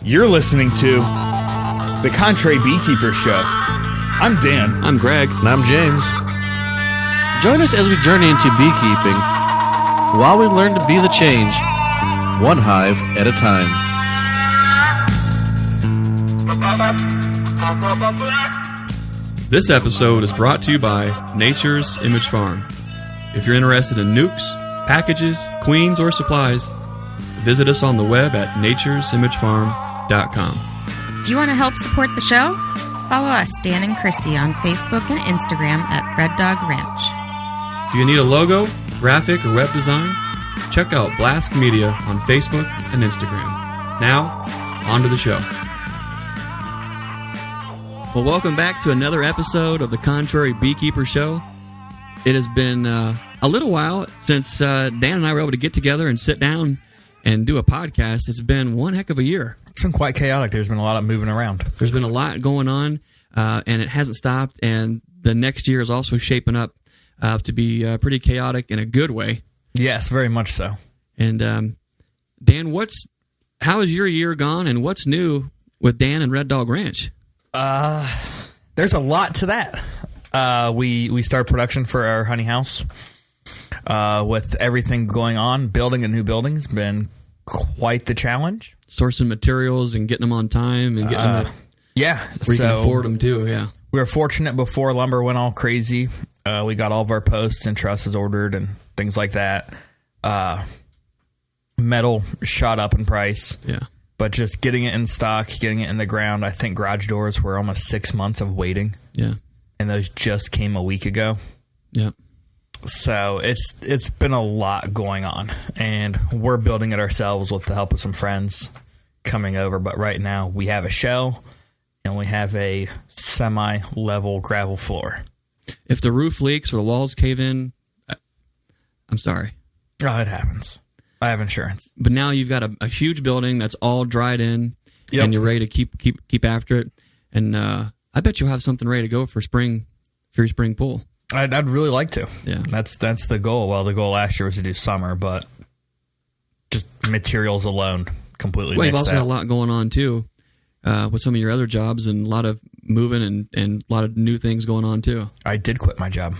You're listening to The Contrary Beekeeper Show. I'm Dan. I'm Greg. And I'm James. Join us as we journey into beekeeping while we learn to be the change, one hive at a time. This episode is brought to you by Nature's Image Farm. If you're interested in nucs, packages, queens, or supplies, visit us on the web at naturesimagefarm.com. Do you want to help support the show? Follow us, Dan and Christie, on Facebook and Instagram at Red Dog Ranch. Do you need a logo, graphic, or web design? Check out Blask Media on Facebook and Instagram. Now, on to the show. Well, welcome back to another episode of the Contrary Beekeeper Show. It has been a little while since Dan and I were able to get together and sit down and do a podcast. It's been one heck of a year. It's been quite chaotic. There's been a lot of moving around. There's been a lot going on, and it hasn't stopped. And the next year is also shaping up to be pretty chaotic in a good way. Yes, very much so. And Dan, how has your year gone, and what's new with Dan and Red Dog Ranch? There's a lot to that. We started production for our honey house. With everything going on, building a new building has been quite the challenge. Sourcing materials and getting them on time and getting them where you can afford them too. Yeah, we were fortunate before lumber went all crazy. We got all of our posts and trusses ordered and things like that. Metal shot up in price. Yeah. But just getting it in stock, getting it in the ground, I think garage doors were almost 6 months of waiting. Yeah. And those just came a week ago. Yeah. So it's been a lot going on. And we're building it ourselves with the help of some friends coming over. But right now we have a shell and we have a semi-level gravel floor. If the roof leaks or the walls cave in, I'm sorry. Oh, it happens. I have insurance. But now you've got a huge building that's all dried in, and you're ready to keep after it. And I bet you'll have something ready to go for your spring pool. I'd really like to. Yeah, that's the goal. Well, the goal last year was to do summer, but just materials alone completely. Well, you've also got a lot going on too with some of your other jobs, and a lot of moving and a lot of new things going on too. I did quit my job,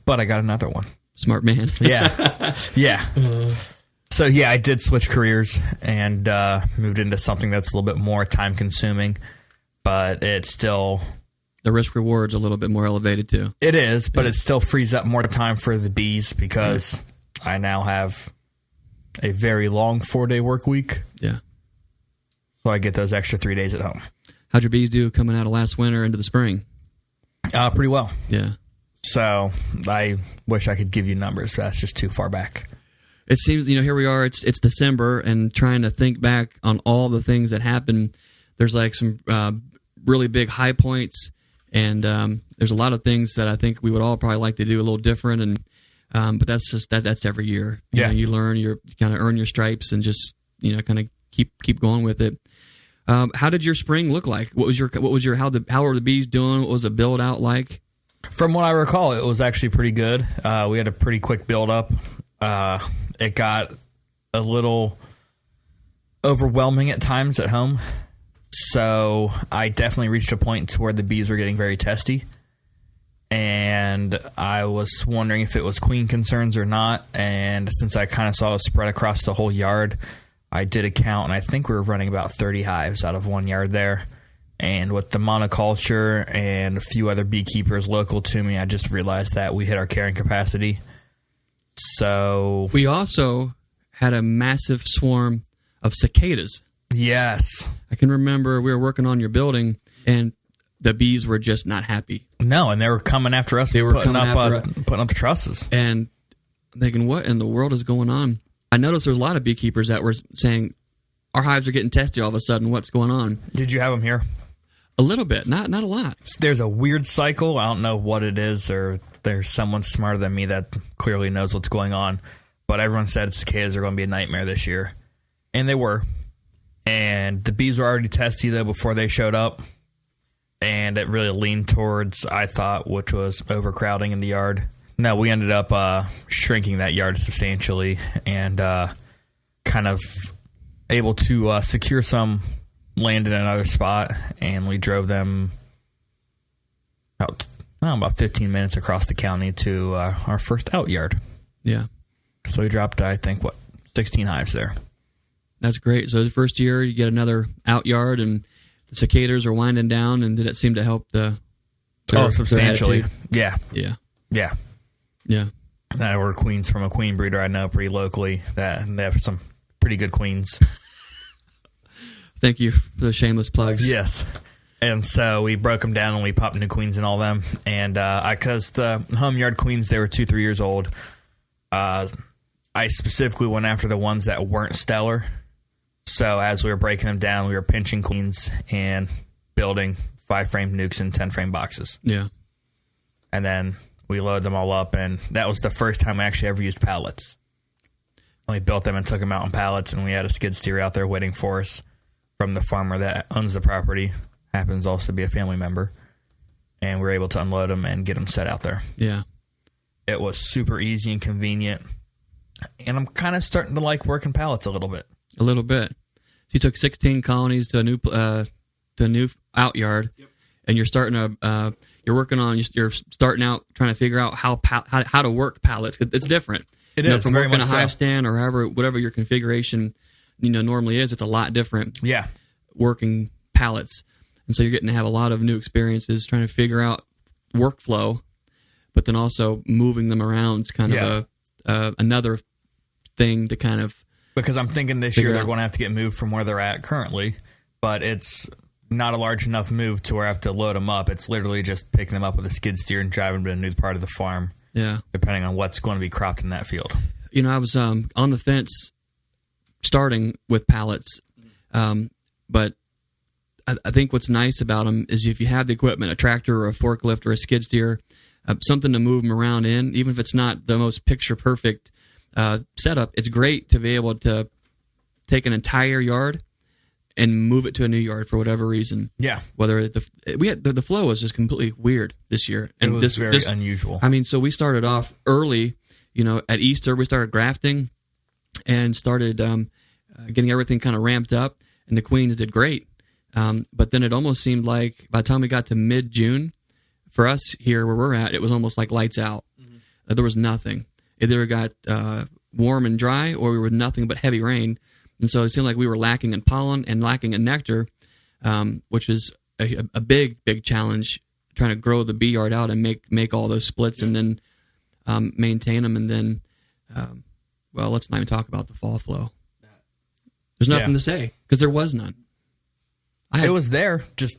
but I got another one. Smart man. Yeah. So, I did switch careers and moved into something that's a little bit more time-consuming, but it's still... The risk-reward's a little bit more elevated, too. It is, but it still frees up more time for the bees because I now have a very long 4-day work week. Yeah. So I get those extra 3 days at home. How'd your bees do coming out of last winter into the spring? Pretty well. Yeah. So I wish I could give you numbers, but that's just too far back. It seems, here we are, it's December, and trying to think back on all the things that happened. There's like some really big high points, and there's a lot of things that I think we would all probably like to do a little different, and but that's just that's every year. You learn, you kind of earn your stripes, and just kind of keep going with it. How did your spring look like? How were the bees doing? What was the build out like? From what I recall, it was actually pretty good. We had a pretty quick build-up. It got a little overwhelming at times at home. So I definitely reached a point to where the bees were getting very testy. And I was wondering if it was queen concerns or not. And since I kind of saw it spread across the whole yard, I did a count, and I think we were running about 30 hives out of one yard there. And with the monoculture and a few other beekeepers local to me, I just realized that we hit our carrying capacity. So we also had a massive swarm of cicadas. Yes. I can remember we were working on your building, and the bees were just not happy. No, and they were coming after us. They were putting up the trusses. And I'm thinking, what in the world is going on? I noticed there's a lot of beekeepers that were saying, our hives are getting testy all of a sudden. What's going on? Did you have them here? A little bit, not a lot. There's a weird cycle. I don't know what it is, or there's someone smarter than me that clearly knows what's going on. But everyone said cicadas are going to be a nightmare this year. And they were. And the bees were already testy, though, before they showed up. And it really leaned towards, I thought, which was overcrowding in the yard. No, we ended up shrinking that yard substantially and kind of able to secure some land in another spot, and we drove them about 15 minutes across the county to our first out yard. Yeah. So we dropped, I think, 16 hives there. That's great. So the first year you get another out yard, and the cicadas are winding down, and did it seem to help substantially. Yeah. Yeah. And I ordered queens from a queen breeder I know pretty locally. That they have some pretty good queens. Thank you for the shameless plugs. Yes. And so we broke them down and we popped new queens in all them. And because the home yard queens, they were 2-3 years old, I specifically went after the ones that weren't stellar. So as we were breaking them down, we were pinching queens and building 5-frame nukes in 10-frame boxes. Yeah. And then we loaded them all up, and that was the first time I actually ever used pallets. And we built them and took them out on pallets, and we had a skid steer out there waiting for us from the farmer that owns the property. Happens also to be a family member. And we were able to unload them and get them set out there. Yeah. It was super easy and convenient. And I'm kind of starting to like working pallets a little bit. A little bit. So you took 16 colonies to a new out yard, yep. And you're starting to you're starting out trying to figure out how to work pallets. It's different. It is from very working much a hive so. stand or whatever your configuration normally is. It's a lot different. Yeah, working pallets, and so you're getting to have a lot of new experiences trying to figure out workflow, but then also moving them around is kind of another thing to kind of. Because I'm thinking this year they're going to have to get moved from where they're at currently, but it's not a large enough move to where I have to load them up. It's literally just picking them up with a skid steer and driving to a new part of the farm. Yeah. Depending on what's going to be cropped in that field. I was on the fence starting with pallets, but I think what's nice about them is if you have the equipment, a tractor or a forklift or a skid steer, something to move them around in, even if it's not the most picture-perfect setup, it's great to be able to take an entire yard and move it to a new yard for whatever reason. Yeah. Whether the flow was just completely weird this year, and it was very unusual. I mean, so we started off early. At Easter we started grafting and started getting everything kind of ramped up, and the queens did great. But then it almost seemed like by the time we got to mid-June, for us here where we're at, it was almost like lights out. Mm-hmm. There was nothing. Either it got warm and dry, or we were nothing but heavy rain. And so it seemed like we were lacking in pollen and lacking in nectar, which is a big, big challenge, trying to grow the bee yard out and make all those splits and then maintain them. And then, let's not even talk about the fall flow. There's nothing to say because there was none. It was there, just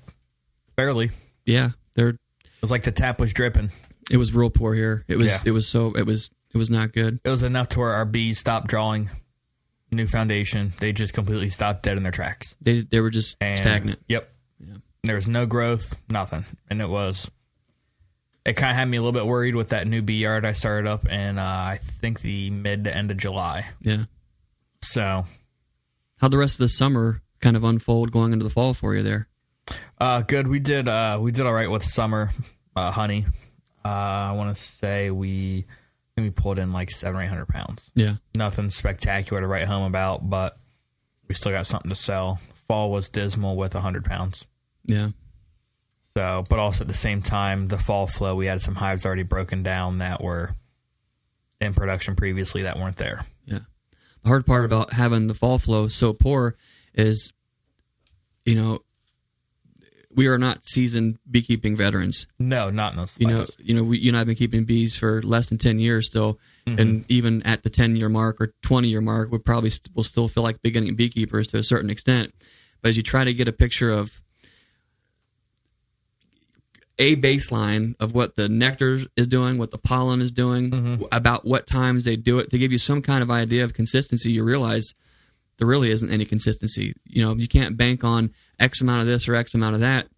barely. Yeah, It was like the tap was dripping. It was real poor here. It was not good. It was enough to where our bees stopped drawing new foundation. They just completely stopped dead in their tracks. They were just stagnant. Yep. Yeah. There was no growth, nothing. And it kind of had me a little bit worried with that new bee yard I started up in, I think, the mid to end of July. Yeah. So. How'd the rest of the summer kind of unfold going into the fall for you there? Good. We did all right with summer honey. I want to say we pulled in like 700 or 800 pounds. Yeah. Nothing spectacular to write home about, but we still got something to sell. Fall was dismal with 100 pounds. Yeah. So, but also at the same time, the fall flow, we had some hives already broken down that were in production previously that weren't there. Yeah. The hard part about having the fall flow so poor is, we are not seasoned beekeeping veterans. No, not in those. You and I have been keeping bees for less than 10 years still, and even at the 10-year mark or 20-year mark, we probably will still feel like beginning beekeepers to a certain extent. But as you try to get a picture of a baseline of what the nectar is doing, what the pollen is doing, about what times they do it, to give you some kind of idea of consistency, you realize there really isn't any consistency. You can't bank on X amount of this or X amount of that.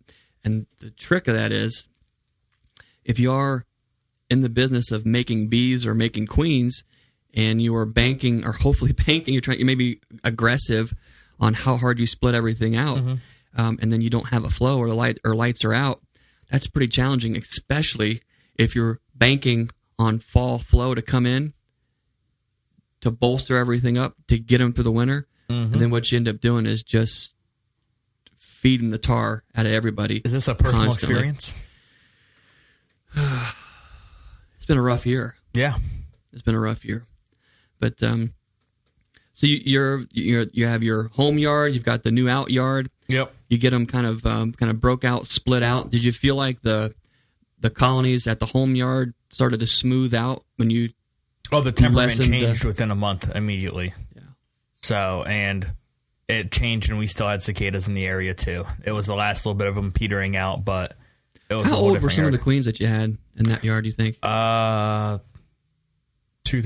And the trick of that is, if you are in the business of making bees or making queens, and you are banking, or hopefully banking, you may be aggressive on how hard you split everything out, and then you don't have a flow or lights are out. That's pretty challenging, especially if you're banking on fall flow to come in to bolster everything up to get them through the winter. and then what you end up doing is just feeding the tar out of everybody. Is this a personal constantly. experience? It's been a rough year. Yeah. It's been a rough year, but so you have your home yard, you've got the new out yard. Yep. You get them kind of broke out, split out. Did you feel like the colonies at the home yard started to smooth out when you? Oh, the temperament lessened, changed within a month immediately. Yeah. So, and it changed, and we still had cicadas in the area too. It was the last little bit of them petering out, but it was. How a whole old were different some yard. of the queens that you had in that yard? Do you think? 2-3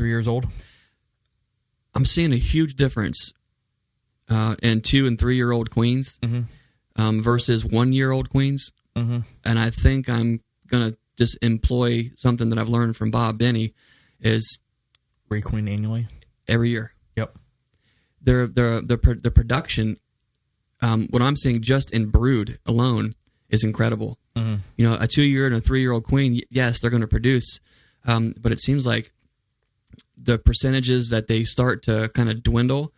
years old. I'm seeing a huge difference in 2 and 3 year old queens versus 1 year old queens, and I think I'm gonna just employ something that I've learned from Bob Benny is Requeen annually. every year. Yep. The production, what I'm seeing just in brood alone is incredible. You know, a 2 year and a 3 year old queen, yes, they're going to produce, but it seems like the percentages that they start to kind of dwindle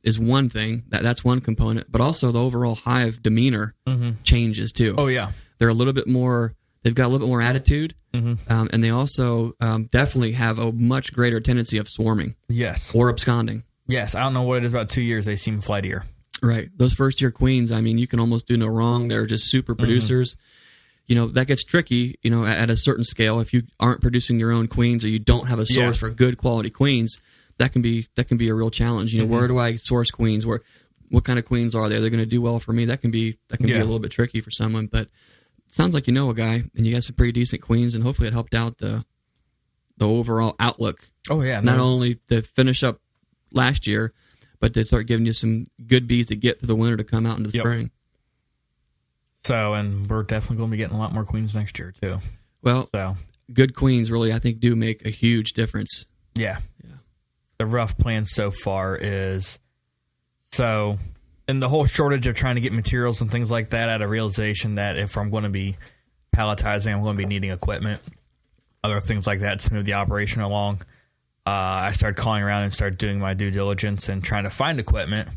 is one thing. That's one component, but also the overall hive demeanor changes too. Oh yeah. They're a little bit more. They've got a little bit more attitude, and they also definitely have a much greater tendency of swarming. Yes. Or absconding. Yes. I don't know what it is about 2 years. They seem flightier. Right. Those first year queens, I mean, you can almost do no wrong. They're just super producers. You know, that gets tricky, you know, at a certain scale. If you aren't producing your own queens or you don't have a source for good quality queens, that can be a real challenge. You know, where do I source queens? What kind of queens are they? They're going to do well for me. That can be a little bit tricky for someone, but it sounds like you know a guy and you got some pretty decent queens, and hopefully it helped out the overall outlook. Oh yeah. Not only to finish up last year, but to start giving you some good bees to get through the winter to come out into the spring. So, and we're definitely going to be getting a lot more queens next year too. Well, So, good queens really, I think, do make a huge difference. yeah. Yeah. The rough plan so far is so, in the whole shortage of trying to get materials and things like that, I had a realization that if I'm going to be palletizing, I'm going to be needing equipment, other things like that to move the operation along. I started calling around and started doing my due diligence and trying to find equipment.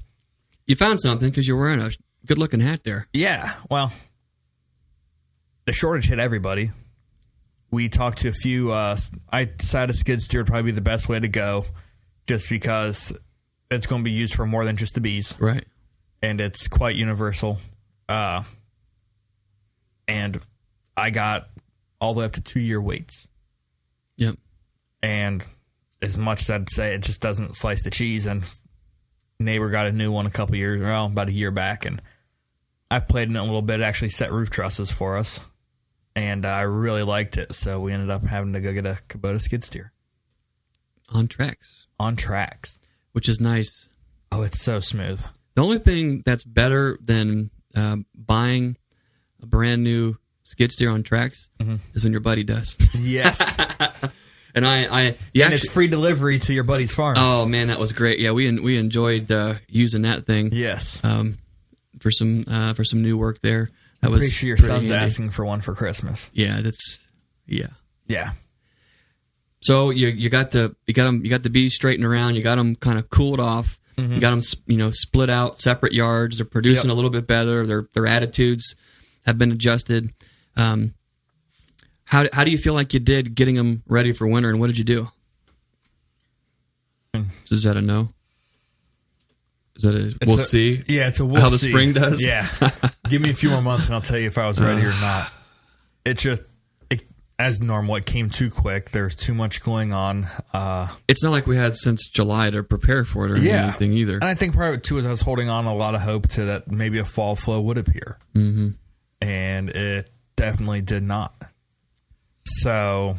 You found something because you're wearing a good-looking hat there. Yeah, well, the shortage hit everybody. We talked to a few. I decided skid steer would probably be the best way to go, just because it's going to be used for more than just the bees, Right. and it's quite universal. And I got all the way up to 2 year waits, Yep. and as much as I'd say it just doesn't slice the cheese. And neighbor got a new one about a year back, and I played in it a little bit. It actually set roof trusses for us, and I really liked it. So we ended up having to go get a Kubota skid steer On tracks, on tracks. which is nice. Oh, it's so smooth. The only thing that's better than buying a brand new skid steer on tracks is when your buddy does. Yes. And And it's free delivery to your buddy's farm. Oh man, that was great. Yeah, we enjoyed using that thing. Yes. For some new work there. That was Pretty sure your pretty son's handy. asking for one for Christmas. Yeah. Yeah. So you got the bees straightened around. You got them kind of cooled off. You got them split out, separate yards. They're producing a little bit better. Their attitudes have been adjusted. How do you feel like you did getting them ready for winter, and what did you do? Is that a no? Is that we'll see? Yeah, it's a we'll how the see. spring does? Yeah. Give me a few more months and I'll tell you if I was ready or not. As normal, it came too quick. There's too much going on. It's not like we had since July to prepare for it or anything either. And I think part of it, too, is I was holding on a lot of hope to that maybe a fall flow would appear. Mm-hmm. And it definitely did not. So,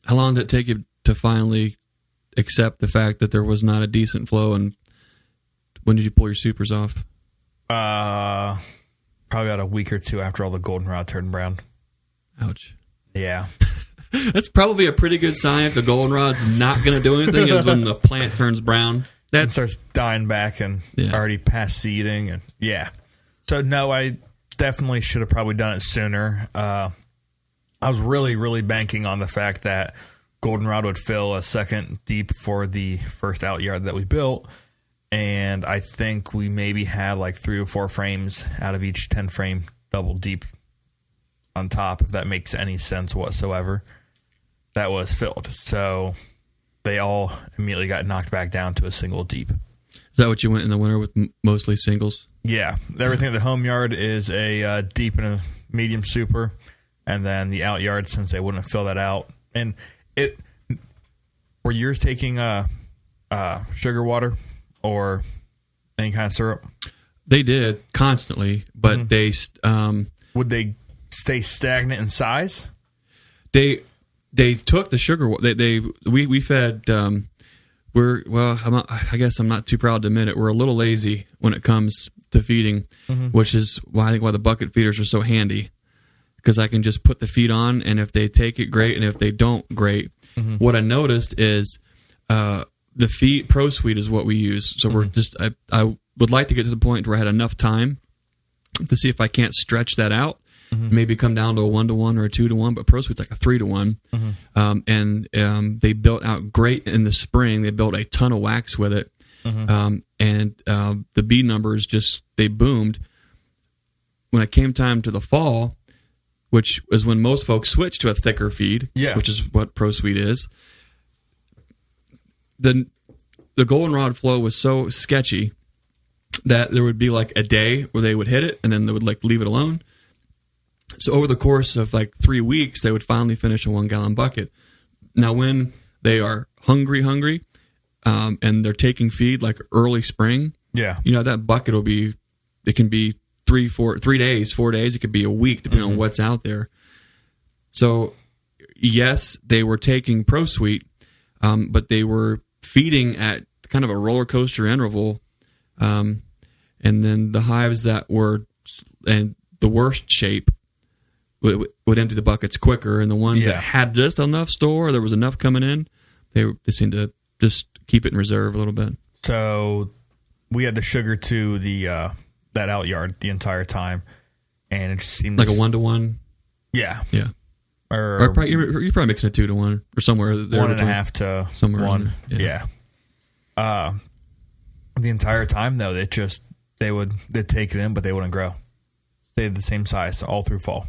how long did it take you to finally accept the fact that there was not a decent flow, and when did you pull your supers off? probably about a week or two after all the goldenrod turned brown. Ouch. Yeah. That's probably a pretty good sign if the goldenrod's not going to do anything is when the plant turns brown. That starts dying back and already past seeding. And so, no, I definitely should have probably done it sooner. I was really, really banking on the fact that goldenrod would fill a second deep for the first out yard that we built. and I think we maybe had like 3 or 4 frames out of each 10 frame double deep on top, if that makes any sense whatsoever, that was filled. So they all immediately got knocked back down to a single deep. Is that what you went in the winter with, mostly singles? Yeah. Everything at the home yard is a deep and a medium super, and then the out yard, since they wouldn't fill that out. And were yours taking sugar water or any kind of syrup? They did constantly, but they would they stay stagnant in size? They took the sugar. We fed. I guess I'm not too proud to admit it. We're a little lazy when it comes to feeding, which is why the bucket feeders are so handy, because I can just put the feed on, and if they take it, great, and if they don't, great. What I noticed is the feed Pro Sweet is what we use. So we're just I would like to get to the point where I had enough time to see if I can't stretch that out. Maybe come down to a 1-to-1 or a 2-to-1, but Pro Sweet's like a 3-to-1. They built out great in the spring. They built a ton of wax with it, and the bee numbers they boomed. When it came time to the fall, which is when most folks switch to a thicker feed, which is what Pro Sweet is, the goldenrod flow was so sketchy that there would be like a day where they would hit it and then they would like leave it alone. So over the course of like 3 weeks, they would finally finish a 1-gallon bucket. Now, when they are hungry, and they're taking feed like early spring, that bucket it can be 4 days. It could be a week, depending on what's out there. So, yes, they were taking Pro Sweet, but they were feeding at kind of a roller coaster interval. And then the hives that were in the worst shape would empty the buckets quicker, and the ones that had just enough store, there was enough coming in, they seemed to just keep it in reserve a little bit. So we had the sugar to the that out yard the entire time, and it just seemed like a 1-to-1. Yeah. Or probably, you're probably mixing a 2-to-1 or somewhere there. 1.5 to somewhere 1. Yeah. The entire time though, they'd take it in, but they wouldn't grow. Stayed the same size all through fall.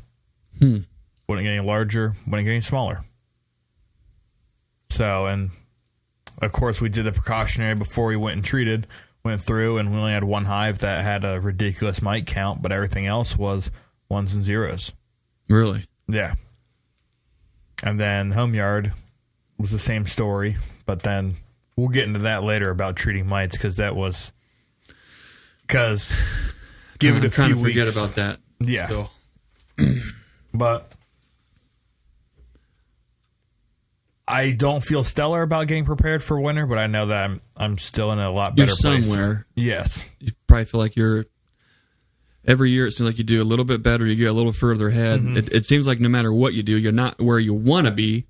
Wouldn't get any larger, wouldn't get any smaller. So, and of course, we did the precautionary before we went through, and we only had one hive that had a ridiculous mite count, but everything else was 1s and 0s. Really? Yeah. And then home yard was the same story, but then we'll get into that later about treating mites, give it a few weeks. I'm trying to forget about that. Yeah. Still. But I don't feel stellar about getting prepared for winter, but I know that I'm still in a lot better place. You're somewhere. Yes. You probably feel like every year it seems like you do a little bit better, you get a little further ahead. It seems like no matter what you do, you're not where you want to be,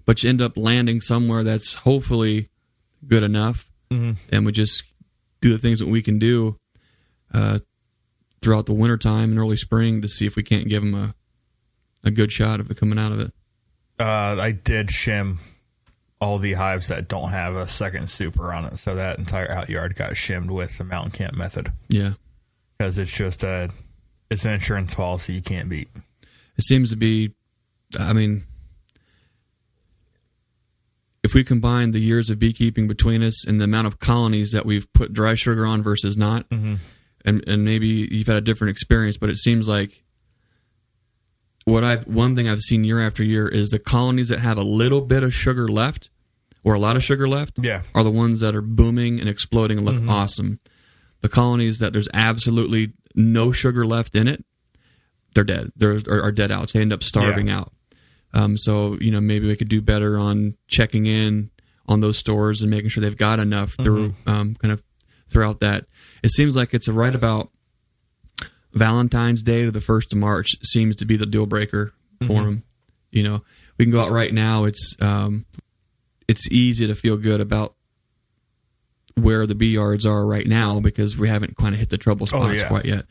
but you end up landing somewhere that's hopefully good enough. And we just do the things that we can do throughout the wintertime and early spring to see if we can't give them a good shot of it coming out of it. I did shim all the hives that don't have a second super on it, so that entire out yard got shimmed with the mountain camp method. Yeah, because it's just it's an insurance policy you can't beat. It seems to be, I mean, if we combine the years of beekeeping between us and the amount of colonies that we've put dry sugar on versus not, and maybe you've had a different experience, but it seems like one thing I've seen year after year is the colonies that have a little bit of sugar left or a lot of sugar left are the ones that are booming and exploding and look awesome. The colonies that there's absolutely no sugar left in it, they're dead. Are dead outs. They end up starving out. So, maybe we could do better on checking in on those stores and making sure they've got enough through kind of throughout that. It seems like it's right about Valentine's Day to the 1st of March seems to be the deal breaker for them. We can go out right now. It's easy to feel good about where the bee yards are right now because we haven't kind of hit the trouble spots quite yet.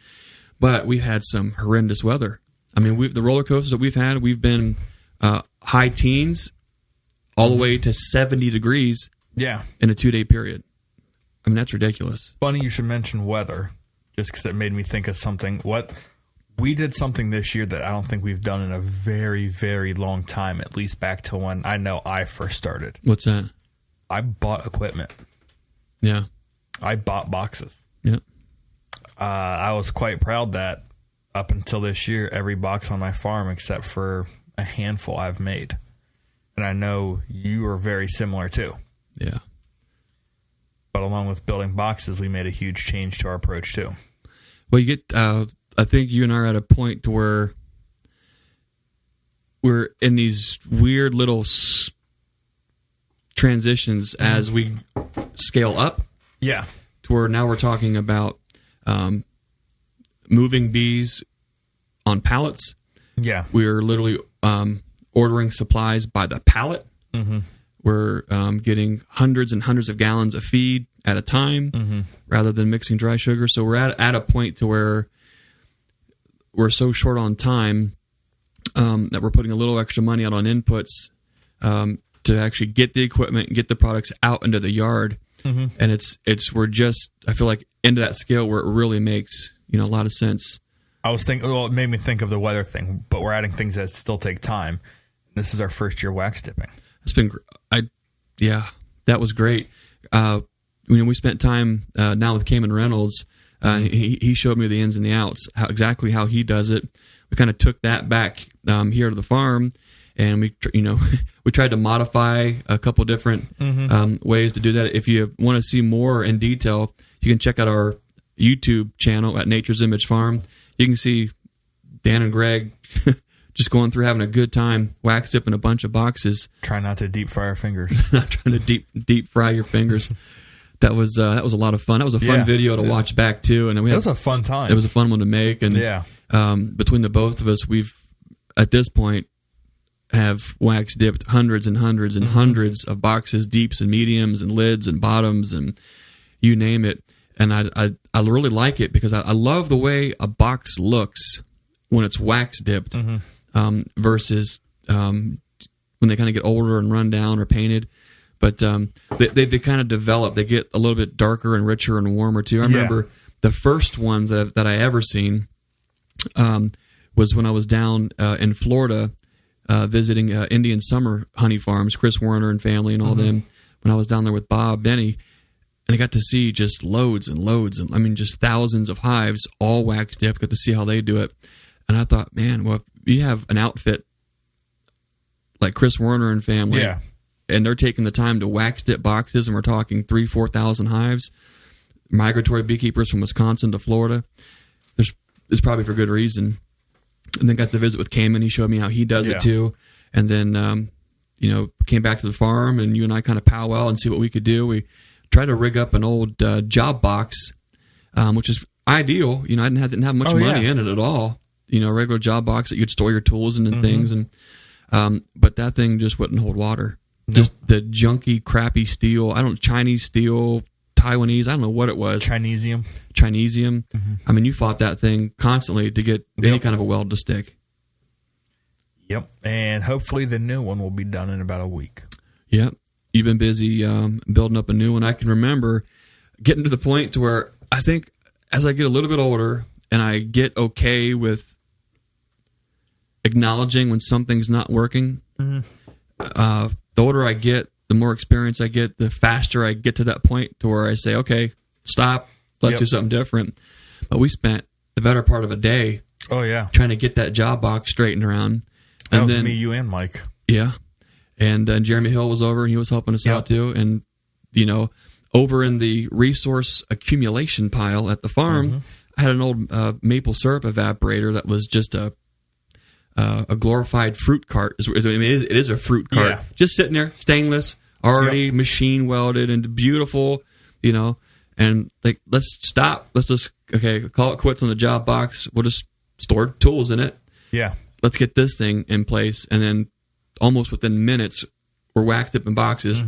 But we've had some horrendous weather. I mean, the roller coasters that we've been high teens all the way to 70 degrees in a 2-day period. I mean, that's ridiculous. Funny you should mention weather, just because it made me think of something. We did something this year that I don't think we've done in a very, very long time, at least back to when I know I first started. What's that? I bought equipment. Yeah. I bought boxes. Yeah. I was quite proud that up until this year, every box on my farm, except for a handful, I've made. And I know you are very similar too. Yeah. But along with building boxes, we made a huge change to our approach too. Well, you get, I think you and I are at a point to where we're in these weird little transitions as we scale up. Yeah. To where now we're talking about moving bees on pallets. Yeah. We're literally ordering supplies by the pallet. Mm-hmm. We're getting hundreds and hundreds of gallons of feed at a time rather than mixing dry sugar. So we're at a point to where we're so short on time that we're putting a little extra money out on inputs to actually get the equipment and get the products out into the yard. Mm-hmm. And we're just, I feel like, into that scale where it really makes, a lot of sense. I was thinking, well, it made me think of the weather thing, but we're adding things that still take time. This is our first year wax dipping. It's been, that was great. We spent time now with Cayman Reynolds, and he showed me the ins and the outs, exactly how he does it. We kind of took that back here to the farm, and we tried to modify a couple different ways to do that. If you want to see more in detail, you can check out our YouTube channel at Nature's Image Farm. You can see Dan and Greg just going through having a good time, wax dipping a bunch of boxes. Try not to deep fry our fingers. Not trying to deep fry your fingers. That was a lot of fun. That was a fun video to watch back too, and it was a fun time. It was a fun one to make, and between the both of us, we've at this point have wax dipped hundreds and hundreds and hundreds of boxes, deeps and mediums and lids and bottoms and you name it. And I really like it because I love the way a box looks when it's wax dipped versus when they kind of get older and run down or painted. But they kind of develop. They get a little bit darker and richer and warmer too. I remember the first ones that I ever seen was when I was down in Florida visiting Indian summer honey farms, Chris Werner and family and all them. When I was down there with Bob Benny, and I got to see just loads and loads, and I mean just thousands of hives, all wax dipped. Got to see how they do it, and I thought, man, well, if you have an outfit like Chris Werner and family, and they're taking the time to wax dip boxes, and we're talking 3,000-4,000 hives, migratory beekeepers from Wisconsin to Florida. It's probably for good reason. And then got to visit with Cayman. He showed me how he does it too. And then, came back to the farm, and you and I kind of powwow and see what we could do. We tried to rig up an old job box, which is ideal. I didn't have much money in it at all. A regular job box that you'd store your tools in and things. And but that thing just wouldn't hold water. Nope. Just the junky, crappy steel. Chinese steel, Taiwanese. I don't know what it was. Chinesium. I mean, you fought that thing constantly to get any kind of a weld to stick. Yep. And hopefully the new one will be done in about a week. Yep. You've been busy building up a new one. I can remember getting to the point to where I think as I get a little bit older and I get okay with acknowledging when something's not working, the older I get, the more experience I get, the faster I get to that point to where I say, okay, stop, let's do something different. But we spent the better part of a day trying to get that job box straightened around. That was me, you, and Mike. Yeah. And Jeremy Hill was over, and he was helping us out too. And, over in the resource accumulation pile at the farm, I had an old maple syrup evaporator that was just a glorified fruit cart. It is a fruit cart. Yeah. Just sitting there, stainless, already machine welded and beautiful, and like, let's stop. Let's just, call it quits on the job box. We'll just store tools in it. Yeah. Let's get this thing in place. And then almost within minutes, we're wax dipping boxes,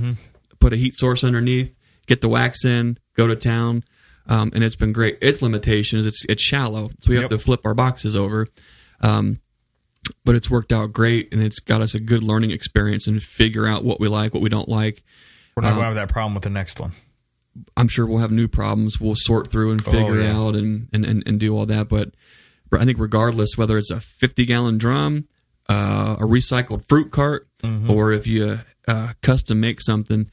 put a heat source underneath, get the wax in, go to town. And it's been great. Its limitations, it's shallow. So we have to flip our boxes over. But it's worked out great, and it's got us a good learning experience and figure out what we like, what we don't like. We're not going to have that problem with the next one. I'm sure we'll have new problems we'll sort through and figure out and do all that. But I think regardless, whether it's a 50-gallon drum, a recycled fruit cart, or if you custom make something,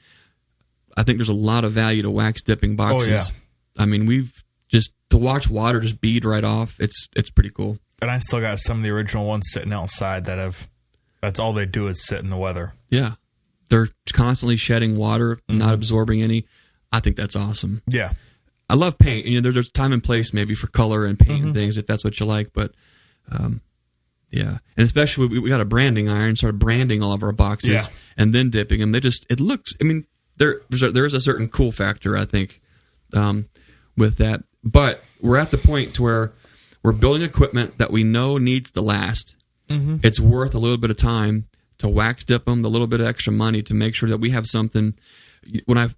I think there's a lot of value to wax dipping boxes. I mean, we've just to watch water just bead right off. It's pretty cool. And I still got some of the original ones sitting outside that's all they do is sit in the weather. Yeah. They're constantly shedding water, not absorbing any. I think that's awesome. Yeah. I love paint. You know, there's time and place maybe for color and paint and things if that's what you like. But, yeah. And especially we got a branding iron, started branding all of our boxes and then dipping them. It looks, I mean, there is a certain cool factor, I think, with that. But we're at the point to where we're building equipment that we know needs to last. It's worth a little bit of time to wax dip them, the little bit of extra money to make sure that we have something. When I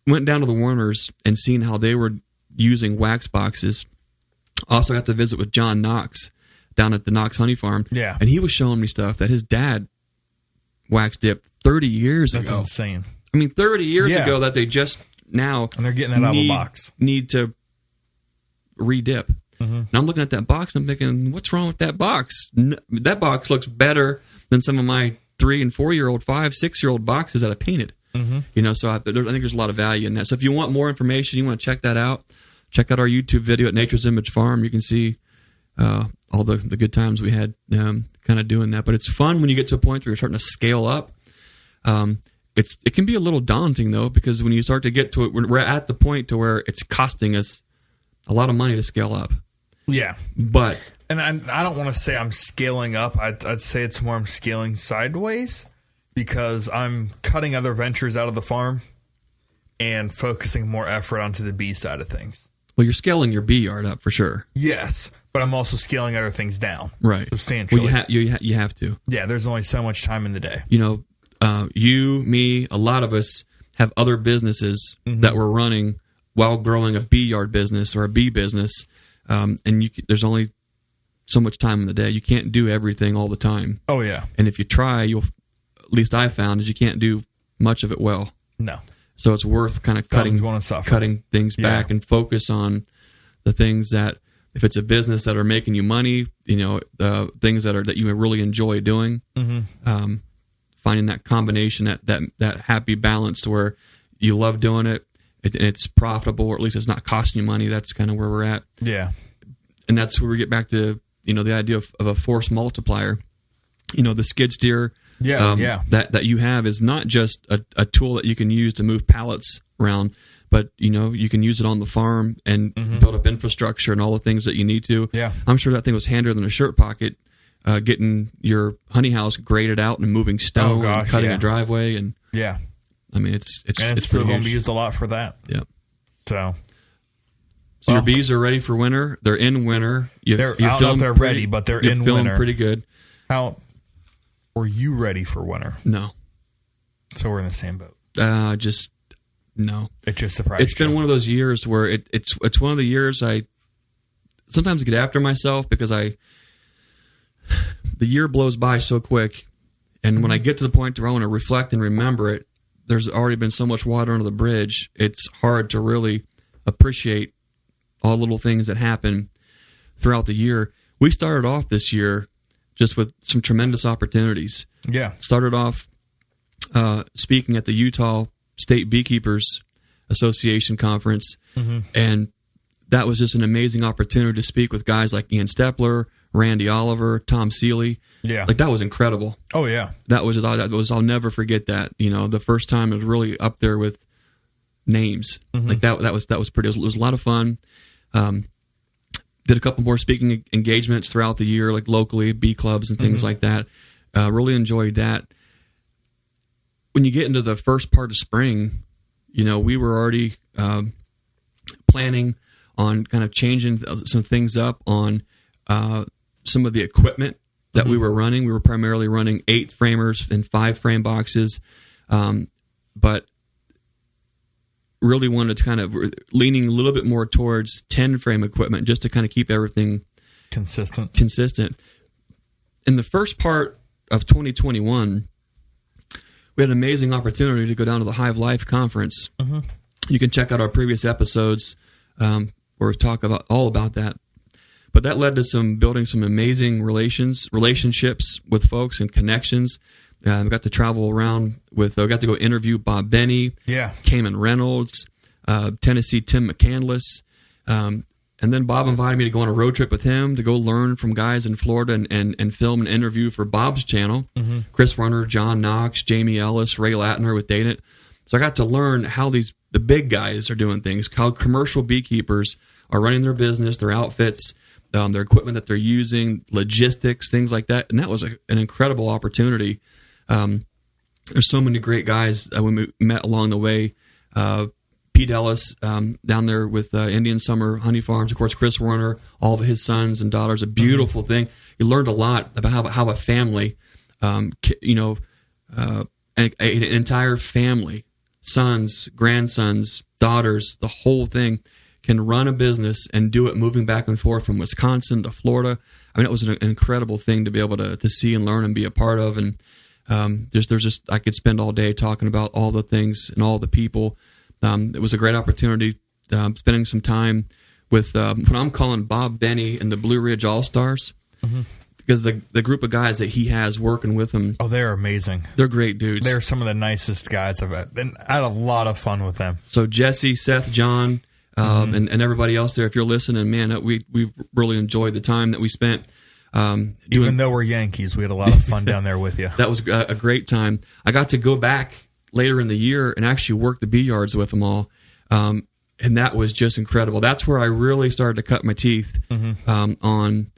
went down to the Warners and seen how they were using wax boxes, also got to visit with John Nucs down at the Nucs Honey Farm. Yeah. And he was showing me stuff that his dad wax dipped 30 years ago. That's insane. I mean, 30 years ago that they just now and they're getting that out of a box. Need to re-dip. And I'm looking at that box and I'm thinking, what's wrong with that box? That box looks better than some of my 3 and 4 year old, 5, 6 year old boxes that I painted. You know, so I think there's a lot of value in that. So if you want more information, you want to check that out, check out our YouTube video at Nature's Image Farm. You can see all the good times we had kind of doing that. But it's fun when you get to a point where you're starting to scale up. It can be a little daunting though, because when you start to get to it, we're at the point to where it's costing us a lot of money to scale up. Yeah. But and I don't want to say I'm scaling up. I'd say it's more I'm scaling sideways because I'm cutting other ventures out of the farm and focusing more effort onto the bee side of things. Well, you're scaling your bee yard up for sure. Yes, but I'm also scaling other things down. Right. Substantially. Well, you have to. Yeah, there's only so much time in the day. You know, you, me, a lot of us have other businesses that we're running while growing a bee yard business or a bee business. And there's only so much time in the day. You can't do everything all the time. Oh, yeah. And if you try, at least I found, is you can't do much of it well. No. So it's worth kind of cutting things back and focus on the things that, if it's a business that are making you money, you know, things that you really enjoy doing. Finding that combination, that happy balance to where you love doing it, and it's profitable, or at least it's not costing you money. That's kind of where we're at. Yeah. And that's where we get back to, you know, the idea of a force multiplier. You know, the skid steer that you have is not just a tool that you can use to move pallets around, but, you know, you can use it on the farm and build up infrastructure and all the things that you need to. Yeah. I'm sure that thing was handier than a shirt pocket, getting your honey house graded out and moving stone and cutting a driveway. And I mean, it's still going to be used a lot for that. Yeah. So your bees are ready for winter. They're in winter. I don't know if they're ready, but they're in feeling winter. Pretty good. How were you ready for winter? No. So we're in the same boat. Just no. It just surprised. It's been one of those years where it's one of the years I sometimes get after myself because the year blows by so quick, and when I get to the point where I want to reflect and remember it, there's already been so much water under the bridge. It's hard to really appreciate all the little things that happen throughout the year. We started off this year just with some tremendous opportunities. Yeah. Started off speaking at the Utah State Beekeepers Association conference, and that was just an amazing opportunity to speak with guys like Ian Stepler, Randy Oliver, Tom Seeley. Yeah, like that was incredible. Oh yeah, I'll never forget that. You know, the first time it was really up there with names. Like that was pretty. It was a lot of fun. Did a couple more speaking engagements throughout the year, like locally, bee clubs and things like that. Really enjoyed that. When you get into the first part of spring, you know, we were already planning on kind of changing some things up on some of the equipment that we were running. We were primarily running 8 framers and 5 frame boxes, but really wanted to kind of leaning a little bit more towards 10 frame equipment just to kind of keep everything consistent. In the first part of 2021, we had an amazing opportunity to go down to the Hive Life Conference. You can check out our previous episodes where we talk about all about that. But that led to building some amazing relationships with folks and connections. We got to travel around we got to go interview Bob Benny, Cayman Reynolds, Tennessee Tim McCandless. And then Bob invited me to go on a road trip with him to go learn from guys in Florida and film an interview for Bob's channel. Chris Runner, John Knox, Jamie Ellis, Ray Latner with Date It. So I got to learn how the big guys are doing things, how commercial beekeepers are running their business, their outfits, their equipment that they're using, logistics, things like that. And that was an incredible opportunity. There's so many great guys we met along the way. Pete Ellis down there with Indian Summer Honey Farms. Of course, Chris Warner, all of his sons and daughters. A beautiful thing. You learned a lot about how a family, an entire family, sons, grandsons, daughters, the whole thing, can run a business and do it moving back and forth from Wisconsin to Florida. I mean, it was an incredible thing to be able to see and learn and be a part of. And I could spend all day talking about all the things and all the people. It was a great opportunity spending some time with what I'm calling Bob Benny and the Blue Ridge All-Stars. Because the group of guys that he has working with him. Oh, they're amazing. They're great dudes. They're some of the nicest guys I've had. And I had a lot of fun with them. So Jesse, Seth, John, and everybody else there, if you're listening, man, we've really enjoyed the time that we spent. Even though we're Yankees, we had a lot of fun down there with you. That was a great time. I got to go back later in the year and actually work the bee yards with them all. And that was just incredible. That's where I really started to cut my teeth on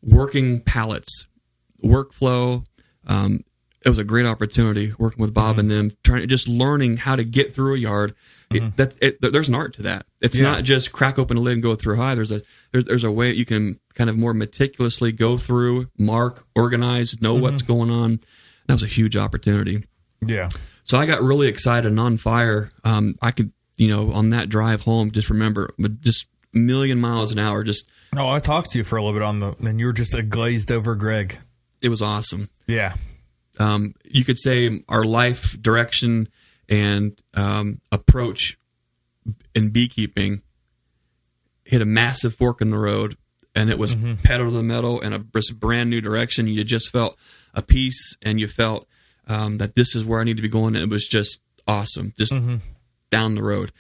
working pallets, workflow. It was a great opportunity working with Bob and them, just learning how to get through a yard. There's an art to that. It's not just crack open a lid and go through a hive. There's a way you can kind of more meticulously go through, mark, organize, know what's going on. That was a huge opportunity. Yeah. So I got really excited and on fire. I could, on that drive home, just remember, just a million miles an hour. No, I talked to you for a little bit and you were just a glazed over Greg. It was awesome. Yeah. You could say our life direction and approach in beekeeping hit a massive fork in the road, and it was pedal to the metal and a brand new direction. You just felt a peace, and you felt that this is where I need to be going, and it was just awesome, just down the road.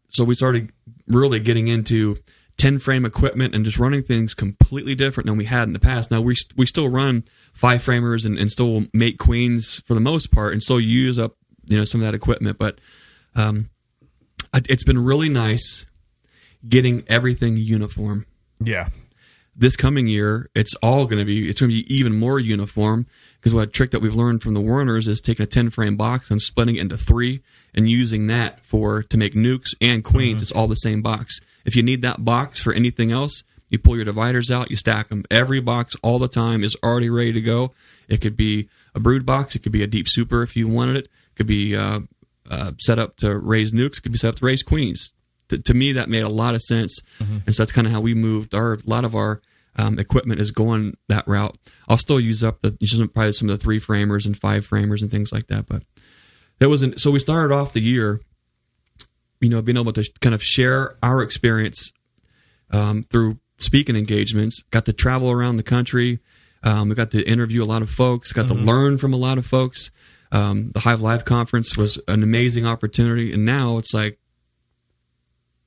So we started really getting into 10-frame equipment and just running things completely different than we had in the past. Now, we still run 5-framers and still make queens for the most part and still use up some of that equipment. But it's been really nice getting everything uniform. Yeah. This coming year, it's going to be even more uniform, because what a trick that we've learned from the Warners is taking a 10-frame box and splitting it into 3 and using that to make nukes and queens. It's all the same box. If you need that box for anything else, you pull your dividers out, you stack them. Every box all the time is already ready to go. It could be a brood box. It could be a deep super if you wanted it. It could be set up to raise nukes. It could be set up to raise queens. To me, that made a lot of sense. And so that's kind of how we moved. A lot of our equipment is going that route. I'll still use up probably some of the 3-framers and 5-framers and things like that. But so we started off the year, being able to kind of share our experience through speaking engagements. Got to travel around the country. We got to interview a lot of folks. Got to learn from a lot of folks. The Hive Life Conference was an amazing opportunity, and now it's like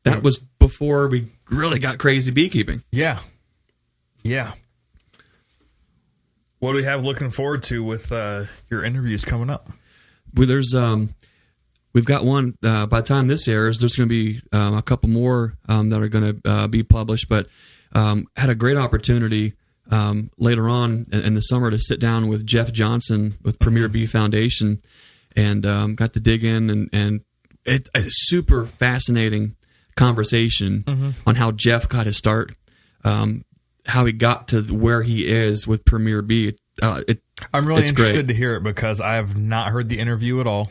that was before we really got crazy beekeeping. Yeah. What do we have looking forward to with your interviews coming up? Well, we've got one. By the time this airs, there's going to be a couple more that are going to be published. But had a great opportunity later on in the summer to sit down with Jeff Johnson with Premier Bee Foundation, and got to dig in and it's a super fascinating conversation on how Jeff got his start, how he got to where he is with Premier Bee. I'm really interested to hear it, because I have not heard the interview at all,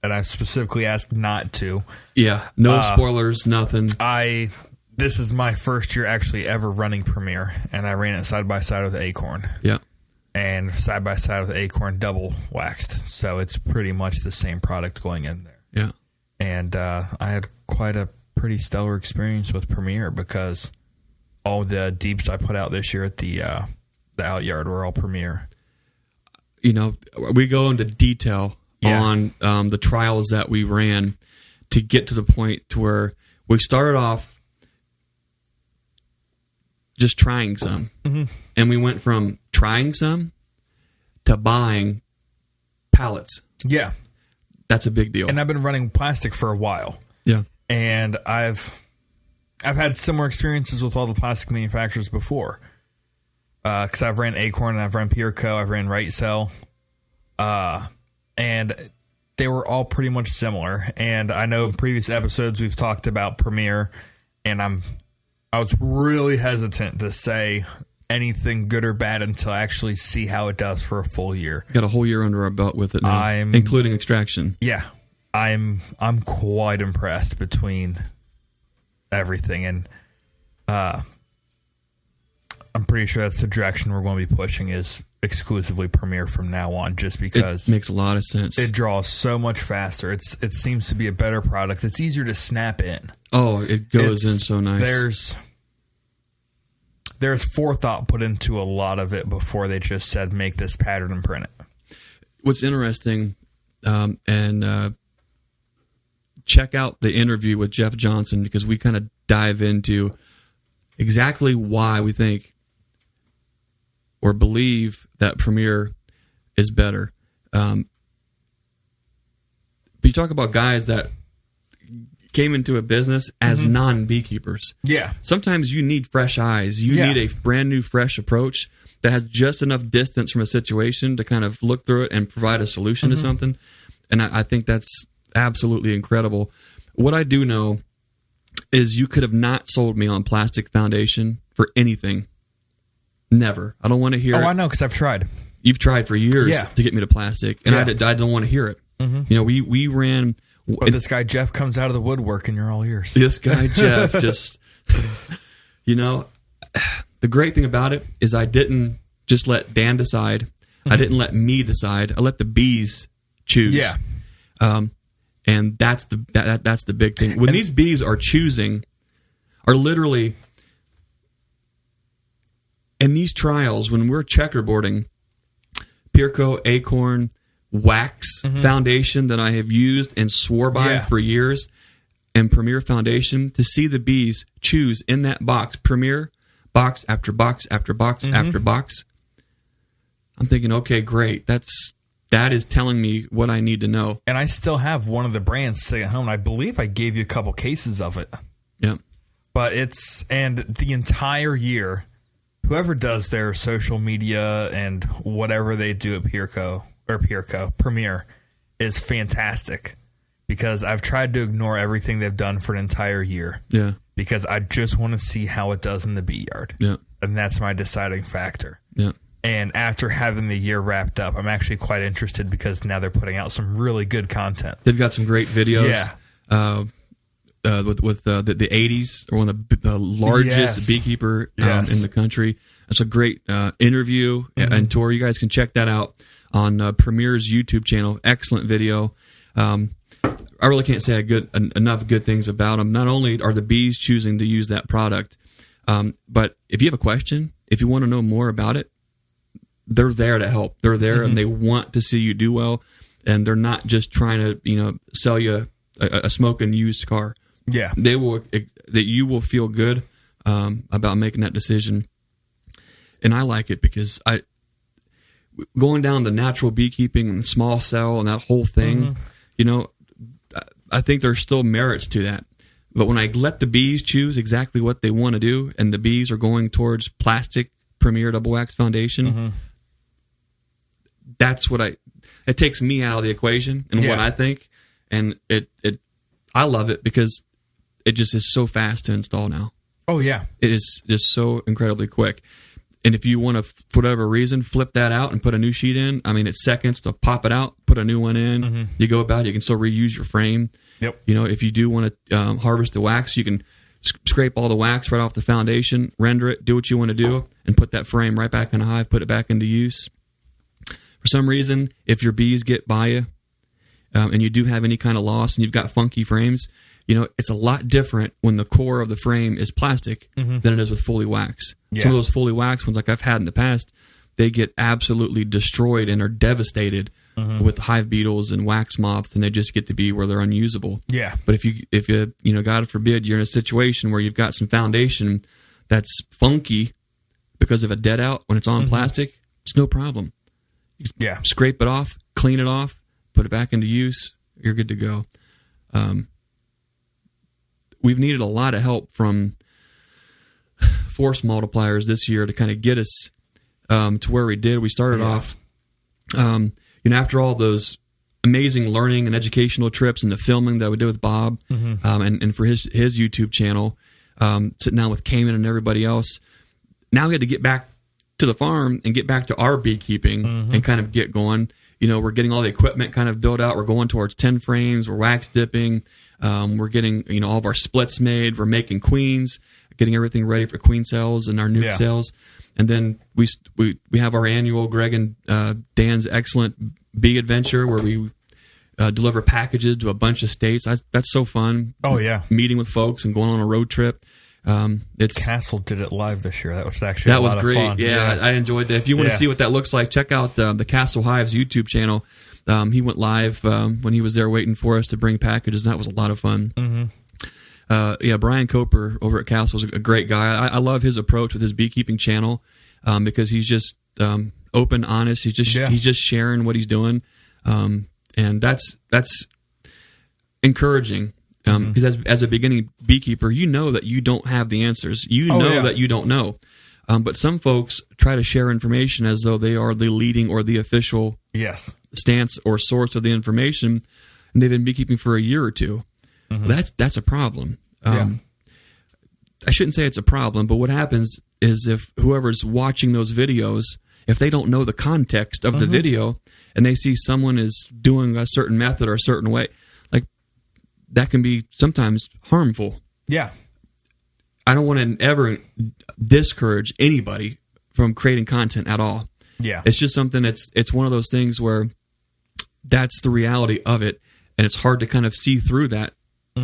and I specifically asked not to. Yeah, no spoilers, nothing. This is my first year actually ever running Premier, and I ran it side by side with Acorn. Yeah. and side by side with Acorn double waxed. So it's pretty much the same product going in there. Yeah. And I had quite a pretty stellar experience with Premier because all the deeps I put out this year at the out yard were all Premier. You know, we go into detail on the trials that we ran to get to the point to where we started off just trying some. Mm-hmm. And we went from trying some to buying pallets. Yeah. That's a big deal. And I've been running plastic for a while. Yeah. And I've had similar experiences with all the plastic manufacturers before. Because I've ran Acorn, and I've run Pierco, I've ran Right Cell. And they were all pretty much similar. And I know in previous episodes we've talked about Premier, and I was really hesitant to say anything good or bad until I actually see how it does for a full year. Got a whole year under our belt with it now, including extraction. Yeah. I'm quite impressed between everything, and I'm pretty sure that's the direction we're going to be pushing is exclusively Premier from now on, just because it makes a lot of sense. It draws so much faster. It seems to be a better product. It's easier to snap in. Oh, it goes in so nice. There's forethought put into a lot of it before they just said make this pattern and print it. What's interesting, and check out the interview with Jeff Johnson, because we kind of dive into exactly why we think or believe that Premier is better. But you talk about guys that came into a business as non-beekeepers. Yeah. Sometimes you need fresh eyes. You need a brand new, fresh approach that has just enough distance from a situation to kind of look through it and provide a solution to something. And I think that's absolutely incredible. What I do know is you could have not sold me on plastic foundation for anything. Never. I don't want to hear it. Oh, I know, because I've tried. You've tried for years to get me to plastic, and I don't want to hear it. You know, we ran... But this guy Jeff comes out of the woodwork and you're all ears. This guy Jeff just... You know, the great thing about it is I didn't just let Dan decide. I didn't let me decide. I let the bees choose. Yeah. And that's the big thing. When these bees are choosing, are literally... In these trials, when we're checkerboarding, Pierco, Acorn, wax foundation that I have used and swore by for years, and Premier foundation, to see the bees choose in that box, Premier, box after box after box after box, I'm thinking, okay, great. That is telling me what I need to know. And I still have one of the brands sitting at home. I believe I gave you a couple cases of it. Yeah. But and the entire year, whoever does their social media and whatever they do at Premier is fantastic, because I've tried to ignore everything they've done for an entire year. Yeah. Because I just want to see how it does in the bee yard. Yeah. And that's my deciding factor. Yeah. And after having the year wrapped up, I'm actually quite interested, because now they're putting out some really good content. They've got some great videos. Yeah. With the 80s, or one of the largest beekeeper in the country. It's a great interview and tour. You guys can check that out on Premier's YouTube channel. Excellent video. I really can't say enough good things about them. Not only are the bees choosing to use that product, but if you have a question, if you want to know more about it, they're there to help. They're there and they want to see you do well, and they're not just trying to sell you a smoking used car. Yeah, that you will feel good about making that decision. And I like it because going down the natural beekeeping and small cell and that whole thing, I think there's still merits to that. But when I let the bees choose exactly what they want to do, and the bees are going towards plastic Premier double wax foundation, that's what it takes me out of the equation and what I think. And I love it because it just is so fast to install now. Oh yeah. It is just so incredibly quick. And if you want to, for whatever reason, flip that out and put a new sheet in, I mean, it's seconds to pop it out, put a new one in. You go about it, you can still reuse your frame. Yep. If you do want to harvest the wax, you can scrape all the wax right off the foundation, render it, do what you want to do, and put that frame right back in the hive, put it back into use. For some reason, if your bees get by you, and you do have any kind of loss and you've got funky frames, it's a lot different when the core of the frame is plastic than it is with fully wax. Yeah. Some of those fully wax ones, like I've had in the past, they get absolutely destroyed and are devastated with hive beetles and wax moths, and they just get to be where they're unusable. Yeah. But if you God forbid, you're in a situation where you've got some foundation that's funky because of a dead out when it's on plastic, it's no problem. You scrape it off, clean it off, put it back into use, you're good to go. We've needed a lot of help from force multipliers this year to kind of get us to where we did. We started off, after all those amazing learning and educational trips and the filming that we did with Bob, and for his YouTube channel, sitting down with Cayman and everybody else. Now we had to get back to the farm and get back to our beekeeping and kind of get going. We're getting all the equipment kind of built out. We're going towards 10 frames. We're wax dipping. We're getting all of our splits made. We're making queens, getting everything ready for queen cells and our nuke cells. And then we have our annual Greg and Dan's Excellent Bee Adventure where we deliver packages to a bunch of states. That's so fun. Oh, yeah. Meeting with folks and going on a road trip. Castle did it live this year. That was actually a lot great. of fun. Yeah, I enjoyed that. If you want to see what that looks like, check out the Castle Hives YouTube channel. He went live when he was there waiting for us to bring packages, and that was a lot of fun. Brian Coper over at Castle is a great guy. I love his approach with his beekeeping channel because he's just open, honest. He's just sharing what he's doing, and that's encouraging. Because as a beginning beekeeper, you know that you don't have the answers. You know that you don't know. But some folks try to share information as though they are the leading or the official stance or source of the information, and they've been beekeeping for a year or two. That's a problem. I shouldn't say it's a problem, but what happens is if whoever's watching those videos, if they don't know the context of the video and they see someone is doing a certain method or a certain way, that can be sometimes harmful. Yeah. I don't want to ever discourage anybody from creating content at all. Yeah. It's just something it's one of those things where that's the reality of it, and it's hard to kind of see through that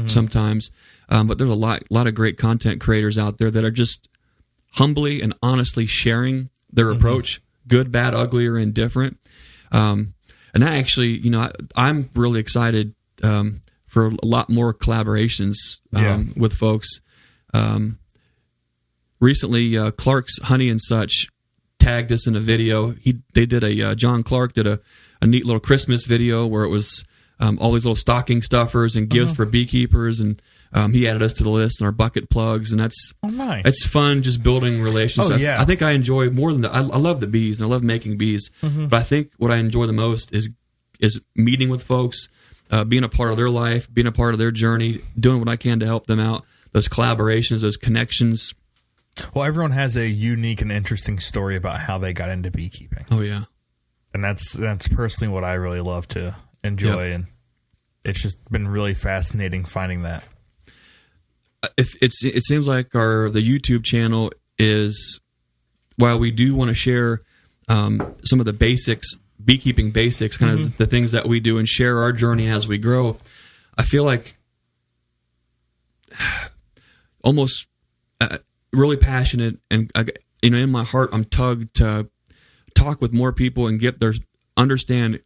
sometimes. But there's a lot of great content creators out there that are just humbly and honestly sharing their approach, good, bad, ugly, or indifferent. And I actually, I'm really excited for a lot more collaborations with folks. Recently, Clark's Honey and Such tagged us in a video. John Clark did a neat little Christmas video where it was all these little stocking stuffers and gifts for beekeepers, and he added us to the list and our bucket plugs, and that's nice. It's fun just building relations. I think I enjoy more than I love the bees and I love making bees, but I think what I enjoy the most is meeting with folks, being a part of their life, being a part of their journey, doing what I can to help them out. Those collaborations, those connections. Well, everyone has a unique and interesting story about how they got into beekeeping. Oh yeah, and that's personally what I really love to enjoy, and it's just been really fascinating finding that. It seems like the YouTube channel is, while we do want to share some of the basics, beekeeping basics, kind of the things that we do, and share our journey as we grow, I feel like almost really passionate, and in my heart I'm tugged to talk with more people and understand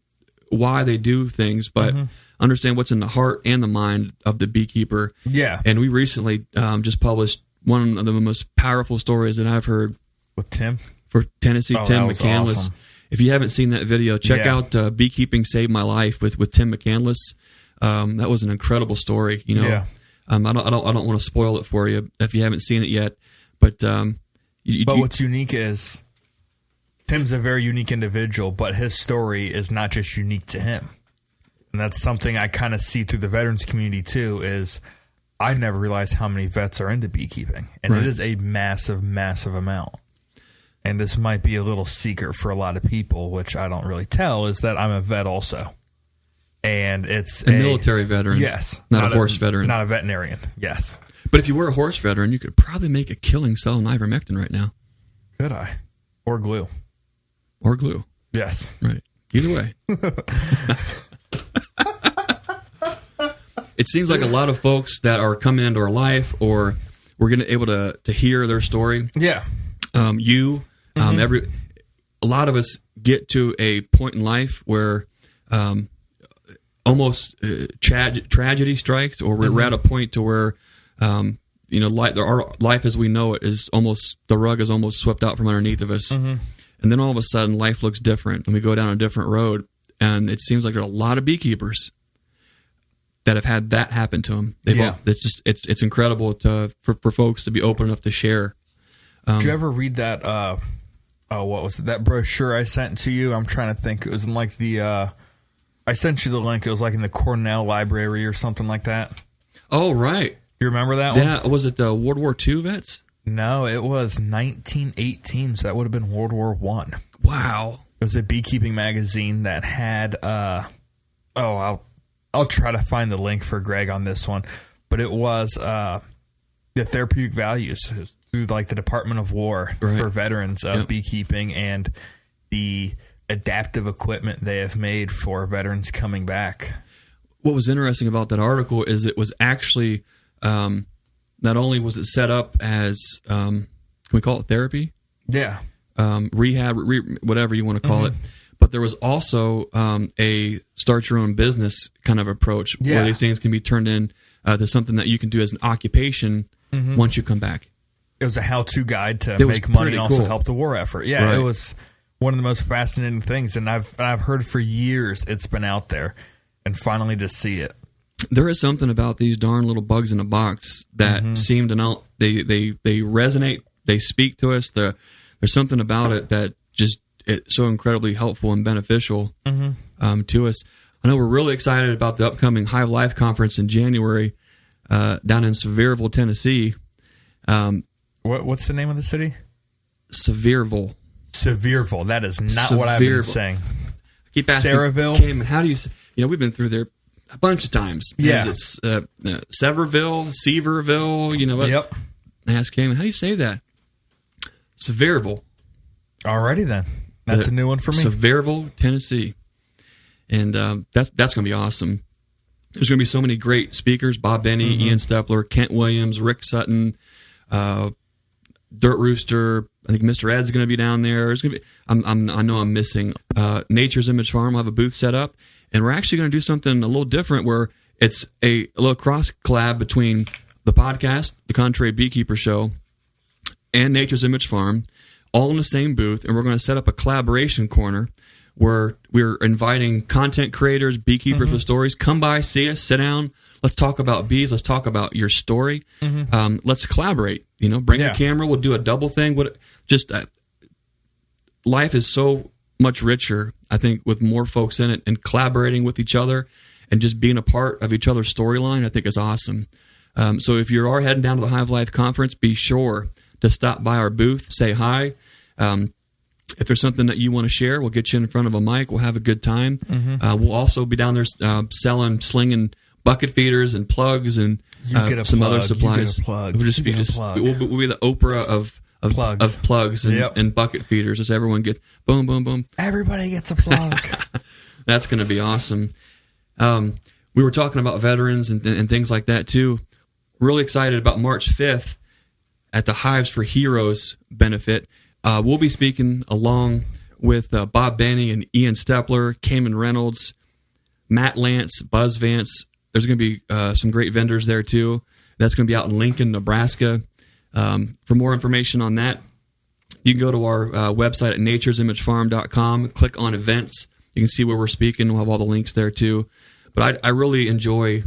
why they do things, but understand what's in the heart and the mind of the beekeeper. Yeah. And we recently just published one of the most powerful stories that I've heard with Tim for Tennessee. Tim McCandless. Awesome. If you haven't seen that video, check out Beekeeping Saved My Life with Tim McCandless. That was an incredible story. I don't want to spoil it for you if you haven't seen it yet. But what's unique is Tim's a very unique individual, but his story is not just unique to him. And that's something I kind of see through the veterans community too, is I never realized how many vets are into beekeeping. And it is a massive, massive amount. And this might be a little secret for a lot of people, which I don't really tell, is that I'm a vet also. And it's a military veteran. Yes. Not a horse veteran. Not a veterinarian. Yes. But if you were a horse veteran, you could probably make a killing selling ivermectin right now. Could I? Or glue. Or glue. Yes. Right. Either way. It seems like a lot of folks that are coming into our life, or we're going to able to hear their story. Yeah. A lot of us get to a point in life where almost tragedy strikes, or we're at a point to where our life as we know it is almost, the rug is almost swept out from underneath of us, and then all of a sudden life looks different, and we go down a different road, and it seems like there are a lot of beekeepers that have had that happen to them. It's incredible for folks to be open enough to share. Did you ever read that? What was it? That brochure I sent to you? I'm trying to think. It was in like the. I sent you the link. It was like in the Cornell Library or something like that. Oh, right. You remember that one? Yeah. Was it World War II vets? No, it was 1918. So that would have been World War I. Wow. It was a beekeeping magazine that had. I'll try to find the link for Greg on this one, but it was the therapeutic values through like the Department of War for veterans of beekeeping, and the adaptive equipment they have made for veterans coming back. What was interesting about that article is it was actually not only was it set up as can we call it therapy? Yeah. Rehab, whatever you want to call it. But there was also a start your own business kind of approach where these things can be turned in to something that you can do as an occupation once you come back. It was a how-to guide to make money and also help the war effort. Yeah, It was one of the most fascinating things, and I've heard for years it's been out there, and finally to see it. There is something about these darn little bugs in a box that seem to not they resonate. They speak to us. There's something about it that just. It's so incredibly helpful and beneficial to us. I know we're really excited about the upcoming Hive Life Conference in January down in Sevierville, Tennessee. What's the name of the city? Sevierville. Sevierville. That is not what I've been saying. I keep asking Saraville? Cayman, how do you say? We've been through there a bunch of times. Yeah. It's Severville, Seaverville, Yep. I asked Cayman, how do you say that? Sevierville. Alrighty then. That's a new one for me. Sevierville, Tennessee. And that's going to be awesome. There's going to be so many great speakers: Bob Benny, Ian Stepler, Kent Williams, Rick Sutton, Dirt Rooster. I think Mr. Ed's going to be down there. There's going to be. I know I'm missing. Nature's Image Farm will have a booth set up, and we're actually going to do something a little different, where it's a little cross collab between the podcast, the Contrary Beekeeper Show, and Nature's Image Farm, all in the same booth, and we're going to set up a collaboration corner where we're inviting content creators, beekeepers with stories. Come by, see us, sit down. Let's talk about bees. Let's talk about your story. Let's collaborate. Bring your camera. We'll do a double thing. Life is so much richer, I think, with more folks in it, and collaborating with each other and just being a part of each other's storyline, I think is awesome. So if you are heading down to the Hive Life Conference, be sure to stop by our booth, say hi. If there's something that you want to share, we'll get you in front of a mic. We'll have a good time. We'll also be down there slinging bucket feeders and plugs and some other supplies. We'll just be we'll be the Oprah of plugs and bucket feeders, as everyone gets boom, boom, boom. Everybody gets a plug. That's going to be awesome. We were talking about veterans and things like that too. Really excited about March 5th. At the Hives for Heroes benefit. We'll be speaking along with Bob Benny and Ian Stepler, Cayman Reynolds, Matt Lance, Buzz Vance. There's going to be some great vendors there too. That's going to be out in Lincoln, Nebraska. For more information on that, you can go to our website at naturesimagefarm.com, click on events. You can see where we're speaking. We'll have all the links there too. But I really enjoy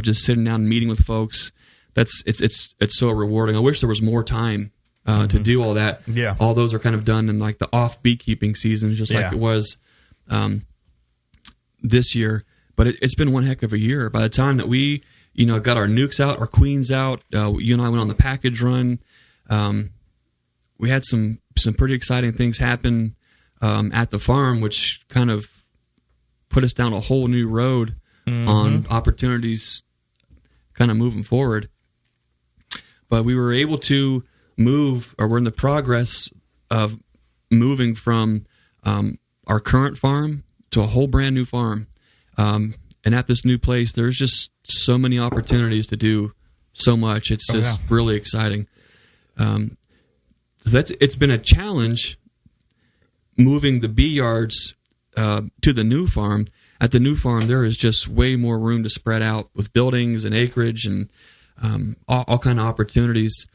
just sitting down and meeting with folks. It's so rewarding. I wish there was more time to do all that. Yeah. All those are kind of done in like the off beekeeping season, just like it was this year. But it's been one heck of a year. By the time that we got our Nucs out, our queens out, you and I went on the package run. We had some pretty exciting things happen at the farm, which kind of put us down a whole new road on opportunities kind of moving forward. But we were able to move, or we're in the progress of moving from our current farm, to a whole brand new farm. And at this new place, there's just so many opportunities to do so much. It's just really exciting. So it's been a challenge moving the bee yards to the new farm. At the new farm, there is just way more room to spread out with buildings and acreage and all kind of opportunities.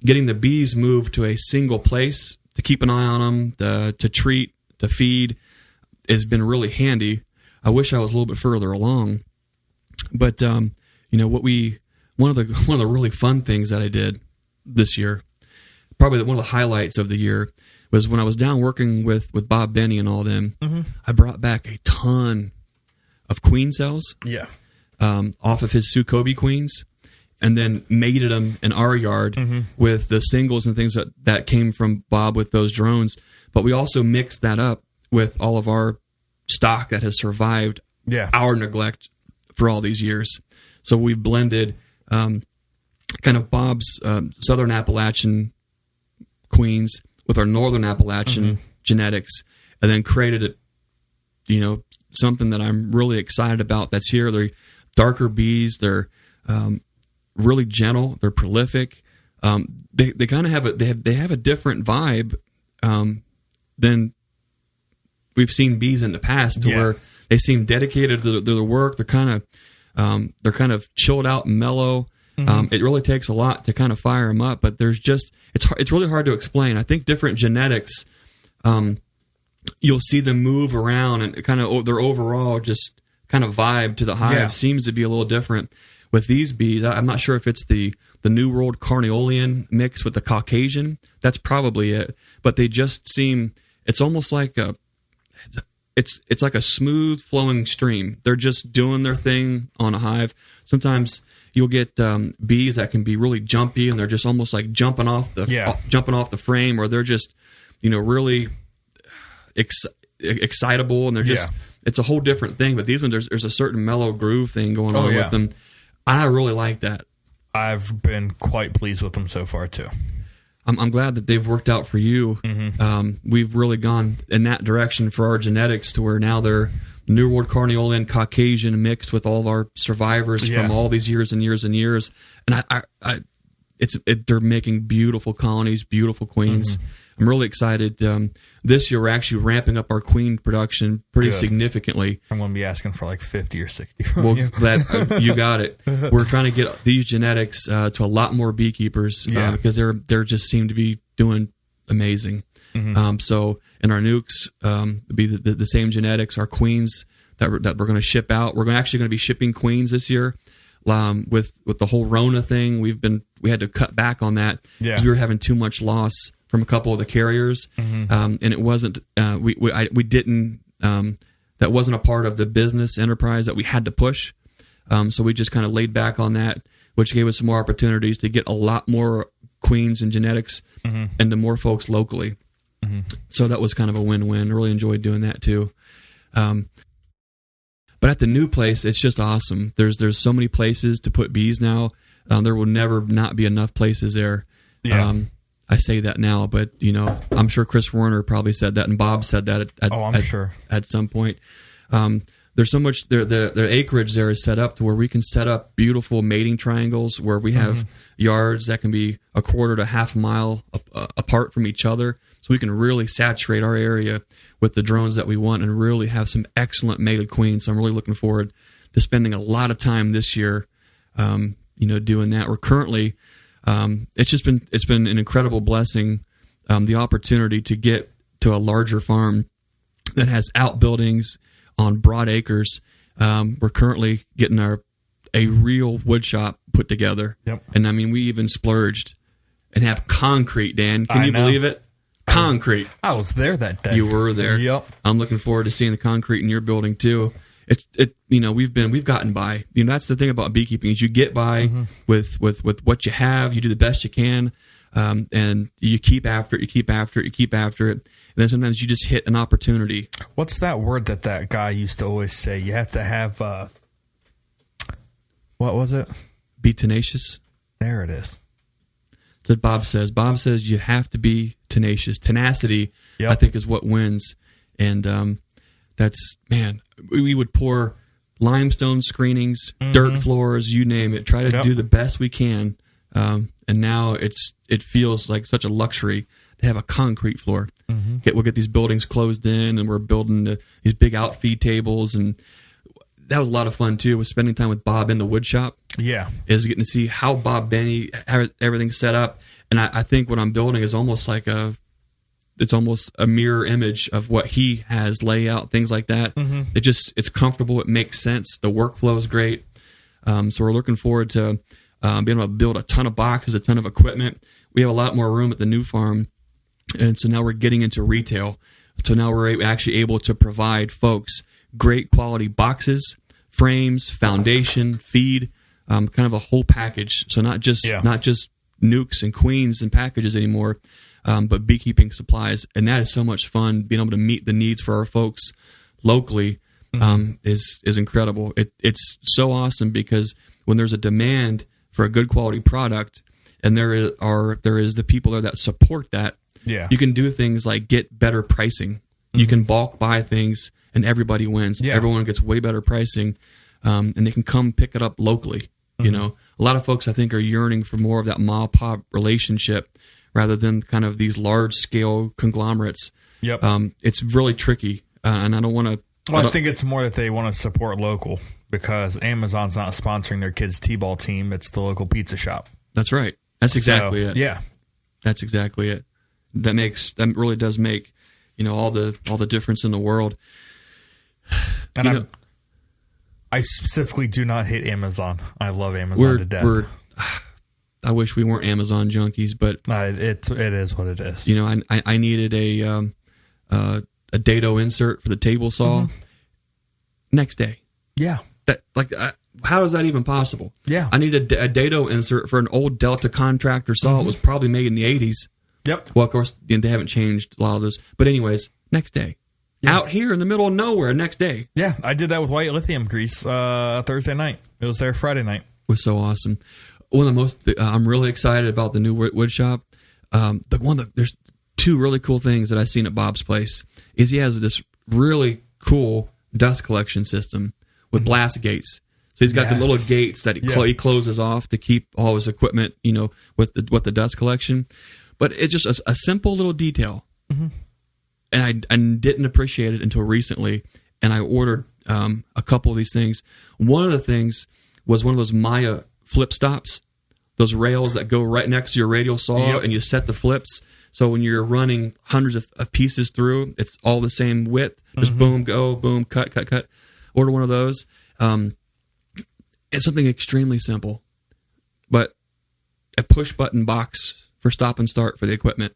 Getting the bees moved to a single place to keep an eye on them, to treat, to feed, has been really handy. I wish I was a little bit further along, but one of the really fun things that I did this year, probably one of the highlights of the year, was when I was down working with Bob Benny and all them. Mm-hmm. I brought back a ton of queen cells, off of his Sukobi queens, and then mated them in our yard with the singles and things that came from Bob with those drones. But we also mixed that up with all of our stock that has survived our neglect for all these years. So we've blended kind of Bob's Southern Appalachian queens with our Northern Appalachian genetics, and then created something that I'm really excited about that's here. They're darker bees. They're really gentle. They're prolific. They kind of have a different vibe than we've seen bees in the past, where they seem dedicated to their work. They're kind of chilled out and mellow. It really takes a lot to kind of fire them up, but it's really hard to explain. I think different genetics, you'll see them move around, and kind of their overall just kind of vibe to the hive seems to be a little different. With these bees, I'm not sure if it's the New World Carniolan mixed with the Caucasian. That's probably it. But they just seem, it's almost like it's like a smooth flowing stream. They're just doing their thing on a hive. Sometimes you'll get bees that can be really jumpy, and they're just almost like jumping off the frame, or they're just really excitable, and they're just it's a whole different thing. But these ones, there's a certain mellow groove thing going on with them. I really like that. I've been quite pleased with them so far too. I'm glad that they've worked out for you. We've really gone in that direction for our genetics, to where now they're New World Carniolan Caucasian mixed with all of our survivors from all these years and years and years. And they're making beautiful colonies, beautiful queens. I'm really excited. This year, we're actually ramping up our queen production pretty significantly. I'm going to be asking for like 50 or 60 from you. You got it. We're trying to get these genetics to a lot more beekeepers because they're just seem to be doing amazing. So in our Nucs, be the same genetics. Our queens that we're going to ship out. We're actually going to be shipping queens this year. With the whole Rona thing, we had to cut back on that because we were having too much loss from a couple of the carriers, and it wasn't we didn't that wasn't a part of the business enterprise that we had to push. So we just kind of laid back on that, which gave us some more opportunities to get a lot more queens and genetics into more folks locally. So that was kind of a win-win. I really enjoyed doing that too. But at the new place, it's just awesome. There's so many places to put bees now. There will never not be enough places there. I say that now, but I'm sure Chris Werner probably said that, and Bob said that at some point. There's so much there. The acreage there is set up to where we can set up beautiful mating triangles, where we have yards that can be a quarter to half a mile apart from each other, so we can really saturate our area with the drones that we want and really have some excellent mated queens. So I'm really looking forward to spending a lot of time this year, doing that. We're currently, it's been an incredible blessing, the opportunity to get to a larger farm that has outbuildings on broad acres. We're currently getting a real wood shop put together. And I mean, we even splurged and have concrete, Dan. Can you believe it? Concrete. I was there that day. You were there. Yep. I'm looking forward to seeing the concrete in your building too. We've gotten by. That's the thing about beekeeping, is you get by with what you have. You do the best you can, and you keep after it. You keep after it. And then sometimes you just hit an opportunity. What's that word that guy used to always say? You have to have. What was it? Be tenacious. There it is. That's what Bob says. Bob says you have to be tenacious. Tenacity, I think, is what wins. And That's, man, we would pour limestone screenings, dirt floors, you name it, try to do the best we can. And now it feels like such a luxury to have a concrete floor. We'll get these buildings closed in, and we're building these big outfeed tables, and that was a lot of fun too. Was spending time with Bob in the wood shop. Yeah, is getting to see how Bob Benny everything's set up, and I think what I'm building is almost like it's almost a mirror image of what he has, layout, things like that. It's comfortable, it makes sense, the workflow is great. So we're looking forward to being able to build a ton of boxes, a ton of equipment. We have a lot more room at the new farm. And so now we're getting into retail. So now we're actually able to provide folks great quality boxes, frames, foundation, feed, kind of a whole package. So not just nukes and queens and packages anymore, but beekeeping supplies. And that is so much fun. Being able to meet the needs for our folks locally is incredible. It's so awesome because when there's a demand for a good quality product, and there is the people there that support that. You can do things like get better pricing. You can bulk buy things, and everybody wins. Everyone gets way better pricing, and they can come pick it up locally. You know, a lot of folks I think are yearning for more of that mom-pop relationship rather than kind of these large-scale conglomerates. It's really tricky, and I don't want to. Well, I think it's more that they want to support local because Amazon's not sponsoring their kids' t-ball team. It's the local pizza shop. That's right. That's exactly it. Yeah, that's exactly it. That really does make, all the difference in the world. And I specifically do not hate Amazon. I love Amazon to death. I wish we weren't Amazon junkies, but it is what it is. I needed a dado insert for the table saw. Next day. Yeah. How is that even possible? Yeah. I need a dado insert for an old Delta contractor saw. It was probably made in the 80s. Yep. Well, of course, they haven't changed a lot of those. But anyways, next day. Yeah. Out here in the middle of nowhere, next day. Yeah, I did that with white lithium grease Thursday night. It was there Friday night. It was so awesome. One of the most, I'm really excited about the new wood shop. There's two really cool things that I've seen at Bob's place. Is he has this really cool dust collection system with blast gates. So he's got the little gates that he closes off to keep all his equipment, with the dust collection. But it's just a simple little detail. And I didn't appreciate it until recently. And I ordered a couple of these things. One of the things was one of those Maya flip stops, those rails that go right next to your radial saw, and you set the flips. So when you're running hundreds of pieces through, it's all the same width. Just boom, go, boom, cut. Order one of those. It's something extremely simple, but a push button box for stop and start for the equipment.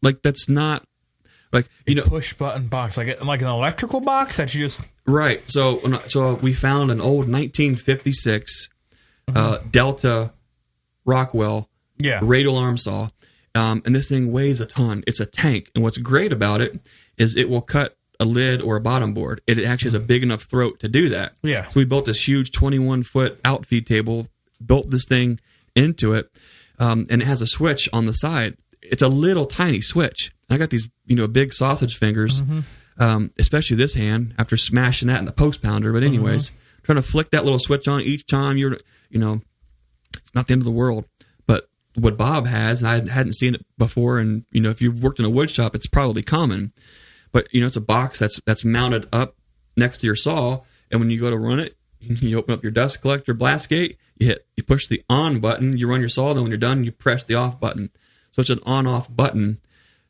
That's not push button box, like an electrical box that you just right. So we found an old 1956 Delta Rockwell radial arm saw, and this thing weighs a ton. It's a tank, and what's great about it is it will cut a lid or a bottom board. It actually has a big enough throat to do that. Yeah. So we built this huge 21-foot outfeed table, built this thing into it, and it has a switch on the side. It's a little tiny switch. And I got these, big sausage fingers, especially this hand after smashing that in the post pounder. But anyways, trying to flick that little switch on each time it's not the end of the world. But what Bob has, and I hadn't seen it before, and if you've worked in a wood shop, it's probably common. But it's a box that's mounted up next to your saw, and when you go to run it, you open up your dust collector blast gate, you push the on button, you run your saw, then when you're done, you press the off button. So it's an on-off button.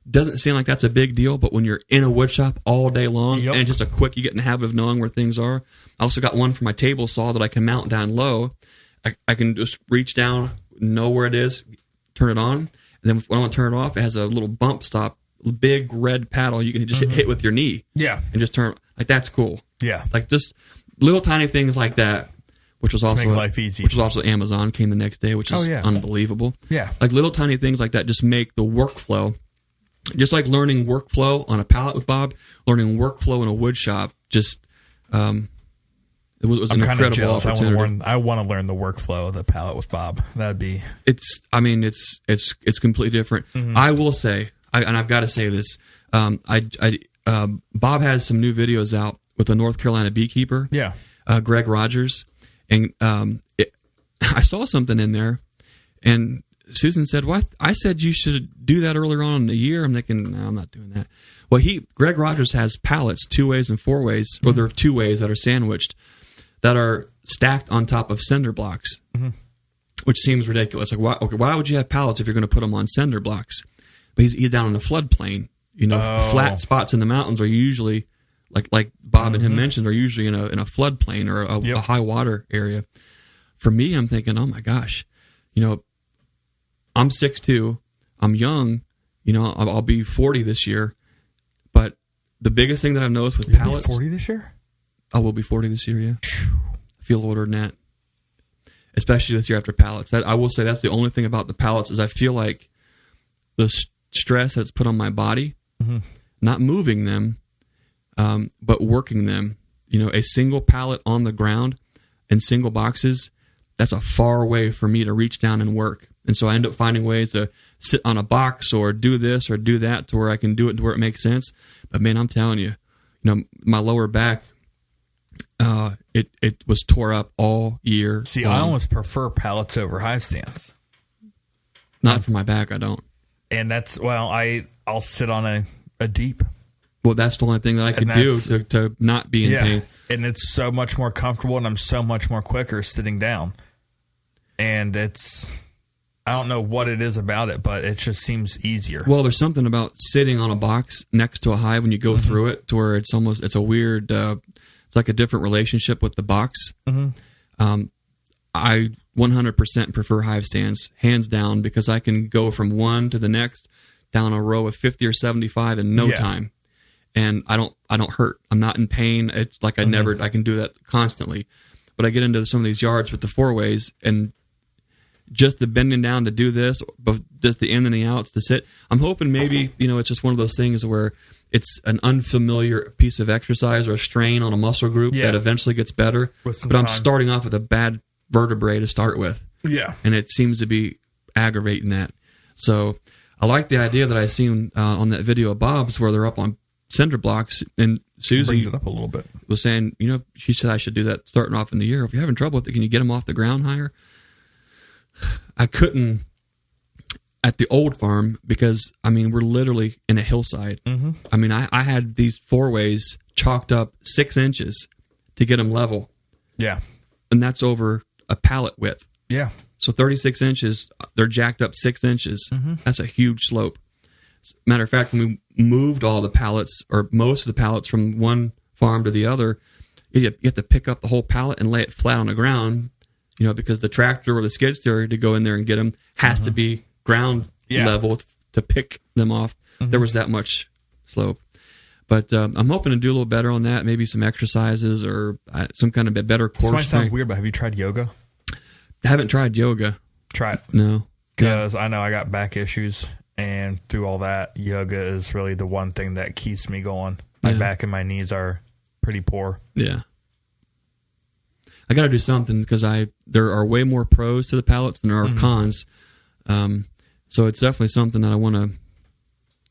Doesn't seem like that's a big deal, but when you're in a wood shop all day long, and just you get in the habit of knowing where things are. I also got one for my table saw that I can mount down low. I can just reach down, know where it is, turn it on, and then when I want to turn it off, it has a little bump stop, big red paddle you can just hit with your knee. Yeah. And just turn, that's cool. Yeah. Just little tiny things like that. Which was also life easy. Which was also Amazon came the next day, which is unbelievable. Yeah, little tiny things like that just make the workflow. Just like learning workflow on a pallet with Bob, learning workflow in a wood shop. Just it was an incredible opportunity. I want to learn the workflow of the pallet with Bob. That'd be. It's completely different. I will say, and I've got to say this. Bob has some new videos out with a North Carolina beekeeper. Yeah. Greg Rogers, and I saw something in there, and Susan said, "Well, I said you should do that earlier on in the year." I'm thinking, no, I'm not doing that. Well, Greg Rogers has pallets 2 ways and 4 ways, or there are 2 ways that are sandwiched, that are stacked on top of cinder blocks, which seems ridiculous. Like, why would you have pallets if you're going to put them on cinder blocks? But he's down in the floodplain. Flat spots in the mountains are usually, like Bob and him mentioned, are usually in a floodplain or a high water area. For me, I'm thinking, oh my gosh, I'm 6'2", I'm young, I'll be 40 this year. But the biggest thing that I've noticed with pallets, 40 this year? I will be 40 this year. Yeah, I feel older than that, especially this year after pallets. I will say that's the only thing about the pallets is I feel like the stress that's put on my body, not moving them, but working them. A single pallet on the ground and single boxes, that's a far way for me to reach down and work. And so I end up finding ways to sit on a box or do this or do that to where I can do it to where it makes sense. But man, I'm telling you, my lower back, it was tore up all year. See, I almost prefer pallets over hive stands. Not for my back, I don't. And I'll sit on a deep. Well, that's the only thing that I could do to not be in pain. And it's so much more comfortable, and I'm so much more quicker sitting down. And I don't know what it is about it, but it just seems easier. Well, there's something about sitting on a box next to a hive when you go through it to where it's a weird, it's like a different relationship with the box. I 100% prefer hive stands, hands down, because I can go from one to the next down a row of 50 or 75 in no time. And I don't hurt. I'm not in pain. It's like I can do that constantly. But I get into some of these yards with the 4 ways, and just the bending down to do this, but just the in and the outs to sit. I'm hoping maybe, it's just one of those things where it's an unfamiliar piece of exercise or a strain on a muscle group that eventually gets better. But I'm starting off with a bad vertebrae to start with. Yeah. And it seems to be aggravating that. So I like the idea that I seen on that video of Bob's where they're up on cinder blocks, and Susie brings it up a little bit. Was saying, she said I should do that starting off in the year. If you're having trouble with it, can you get them off the ground higher? I couldn't at the old farm because, we're literally in a hillside. I had these 4 ways chalked up 6 inches to get them level. Yeah. And that's over a pallet width. Yeah. So 36 inches, they're jacked up 6 inches. That's a huge slope. Matter of fact, when we moved all the pallets, or most of the pallets from one farm to the other, you have to pick up the whole pallet and lay it flat on the ground, because the tractor or the skid steer to go in there and get them has to be ground level to pick them off. There was that much slope. But I'm hoping to do a little better on that, maybe some exercises or some kind of a better course. This might sound weird, but have you tried yoga? I haven't tried yoga. Try it. No. Because I know I got back issues, and through all that, yoga is really the one thing that keeps me going. My back and my knees are pretty poor. Yeah. I got to do something because there are way more pros to the pallets than there are cons. So it's definitely something that I want to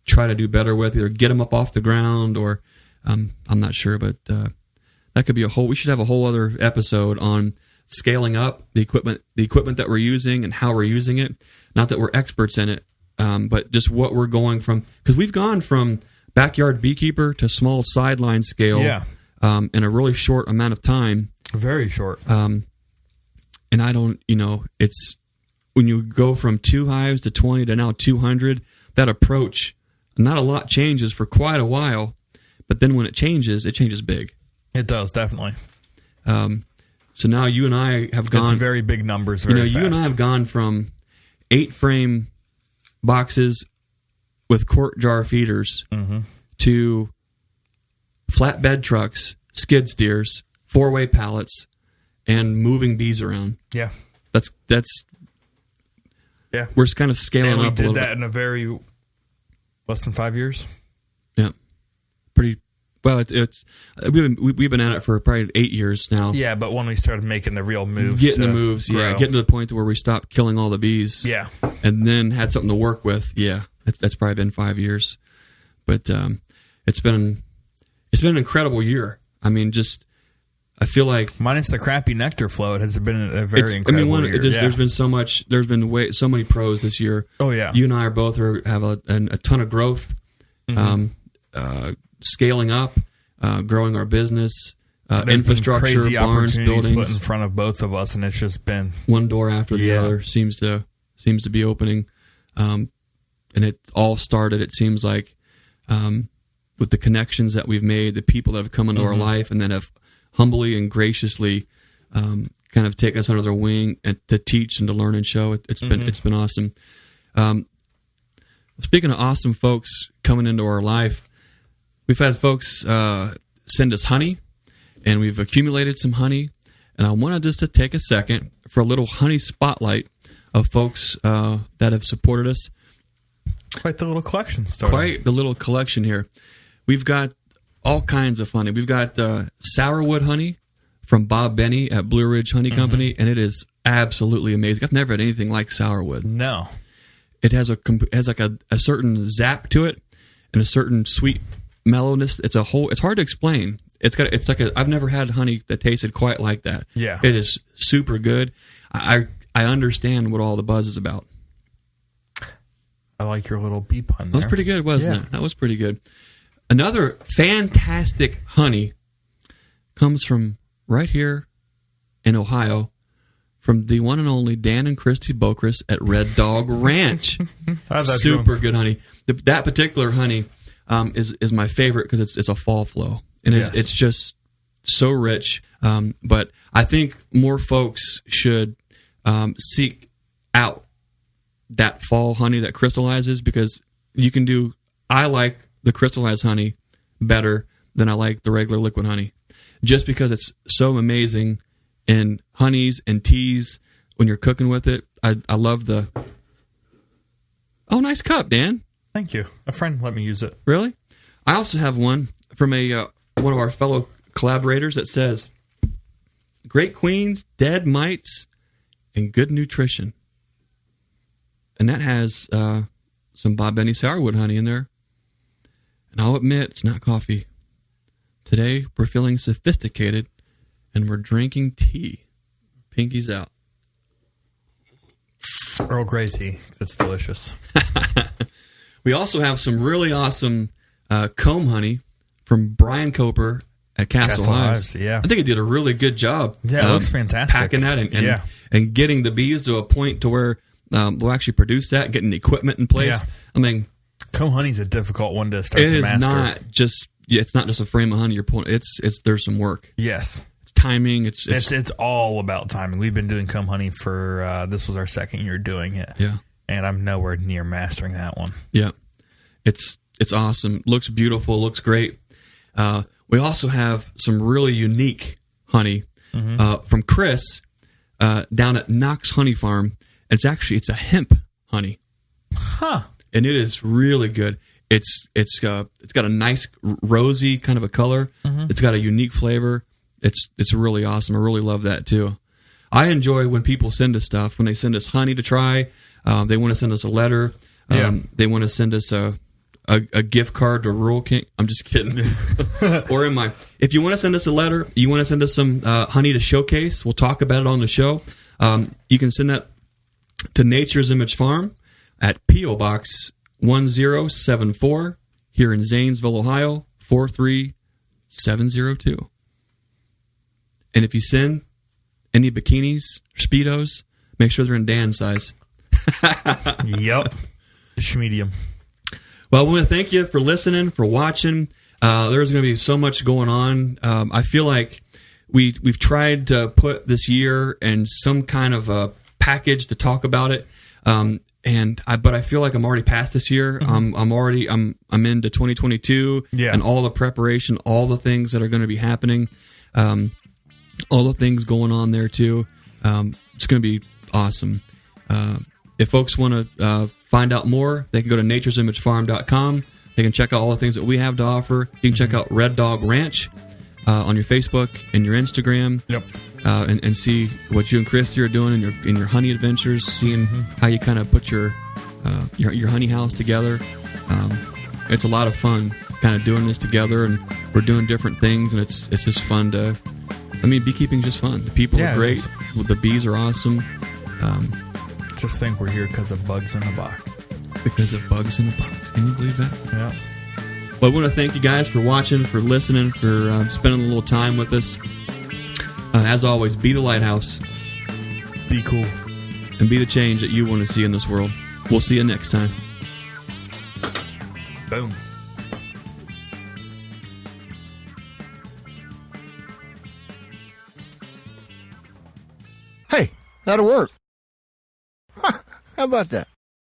try to do better with, either get them up off the ground or I'm not sure, but that could be we should have a whole other episode on scaling up the equipment that we're using and how we're using it. Not that we're experts in it, but just what we're going from, because we've gone from backyard beekeeper to small sideline scale in a really short amount of time. Very short. And I don't, it's when you go from 2 hives to 20 to now 200, that approach, not a lot changes for quite a while, but then when it changes big. It does, definitely. So now you and I have gone... It's very big numbers very fast. You and I have gone from 8-frame boxes with quart jar feeders to flatbed trucks, skid steers, 4-way pallets, and moving bees around. Yeah. That's yeah. We're kind of scaling up a little bit. We did that in a very... less than 5 years? Yeah. Pretty... Well, we've been at it for probably 8 years now. Yeah, but when we started making the real moves, getting to the point where we stopped killing all the bees, and then had something to work with. Yeah, that's probably been 5 years, but it's been it's been an incredible year. I mean, I feel like minus the crappy nectar flow, it has been a very incredible year. There's been so much. There's been so many pros this year. Oh yeah, you and I have a ton of growth, scaling up, growing our business, infrastructure, crazy barns, buildings put in front of both of us, and it's just been one door after the other seems to be opening, and it all started. It seems like with the connections that we've made, the people that have come into our life, and then have humbly and graciously kind of taken us under their wing and to teach and to learn and show. It's been awesome. Speaking of awesome folks coming into our life, we've had folks send us honey, and we've accumulated some honey. And I wanted just to take a second for a little honey spotlight of folks that have supported us. Quite the little collection started. Quite the little collection here. We've got all kinds of honey. We've got sourwood honey from Bob Benny at Blue Ridge Honey Company, and it is absolutely amazing. I've never had anything like sourwood. No. It has like a certain zap to it and a certain sweet mellowness. It's hard to explain. I've never had honey that tasted quite like that. Yeah. It is super good. I understand what all the buzz is about. I like your little bee pun there. That was pretty good, wasn't it? That was pretty good. Another fantastic honey comes from right here in Ohio, from the one and only Dan and Christie Bokrist at Red Dog Ranch. Super good honey. That particular honey is my favorite because it's a fall flow, and it's just so rich. But I think more folks should seek out that fall honey that crystallizes, because you can do. I like the crystallized honey better than I like the regular liquid honey, just because it's so amazing in honeys and teas when you're cooking with it. I love the... Oh, nice cup, Dan. Thank you. A friend let me use it. Really? I also have one from one of our fellow collaborators that says, "Great queens, dead mites, and good nutrition." And that has some Bob Benny sourwood honey in there. And I'll admit, it's not coffee. Today, we're feeling sophisticated, and we're drinking tea. Pinkies out. Earl Grey tea. It's delicious. We also have some really awesome comb honey from Brian Coper at Castle Hives. Yeah. I think he did a really good job. Yeah, it looks fantastic. Packing that and getting the bees to a point to where they'll actually produce that, getting the equipment in place. Yeah. I mean, comb honey's a difficult one to start to master. It's not just a frame of honey you're pulling. There's some work. Yes. It's timing. It's all about timing. We've been doing comb honey for this was our second year doing it. Yeah. And I'm nowhere near mastering that one. Yeah. It's awesome. Looks beautiful, looks great. We also have some really unique honey from Chris down at Nucs Honey Farm. It's a hemp honey. Huh. And it is really good. It's got a nice rosy kind of a color. It's got a unique flavor. It's really awesome. I really love that too. I enjoy when people send us stuff. When they send us honey to try, they want to send us a letter. They want to send us a gift card to Rural King. I'm just kidding. Or if you want to send us a letter, you want to send us some honey to showcase, we'll talk about it on the show. You can send that to Nature's Image Farm at P.O. Box 1074 here in Zanesville, Ohio, 43702. And if you send any bikinis or Speedos, make sure they're in Dan's size. Yep. Medium. Well, I want to thank you for listening, for watching. There's going to be so much going on. I feel like we've tried to put this year in some kind of a package to talk about it. But I feel like I'm already past this year. I'm into 2022 and all the preparation, all the things that are going to be happening, all the things going on there too. It's going to be awesome. If folks want to find out more, they can go to naturesimagefarm.com. They can check out all the things that we have to offer. You can check out Red Dog Ranch on your Facebook and your Instagram. Yep. And see what you and Christie are doing in your honey adventures, seeing how you kind of put your honey house together. It's a lot of fun. kind of doing this together, and we're doing different things, and it's just fun to. I mean, beekeeping's just fun. The people are great. The bees are awesome. Just think we're here because of bugs in the box. Because of bugs in the box. Can you believe that? Yeah. Well, I want to thank you guys for watching, for listening, for spending a little time with us. As always, be the lighthouse. Be cool. And be the change that you want to see in this world. We'll see you next time. Boom. Hey, that'll work. How about that?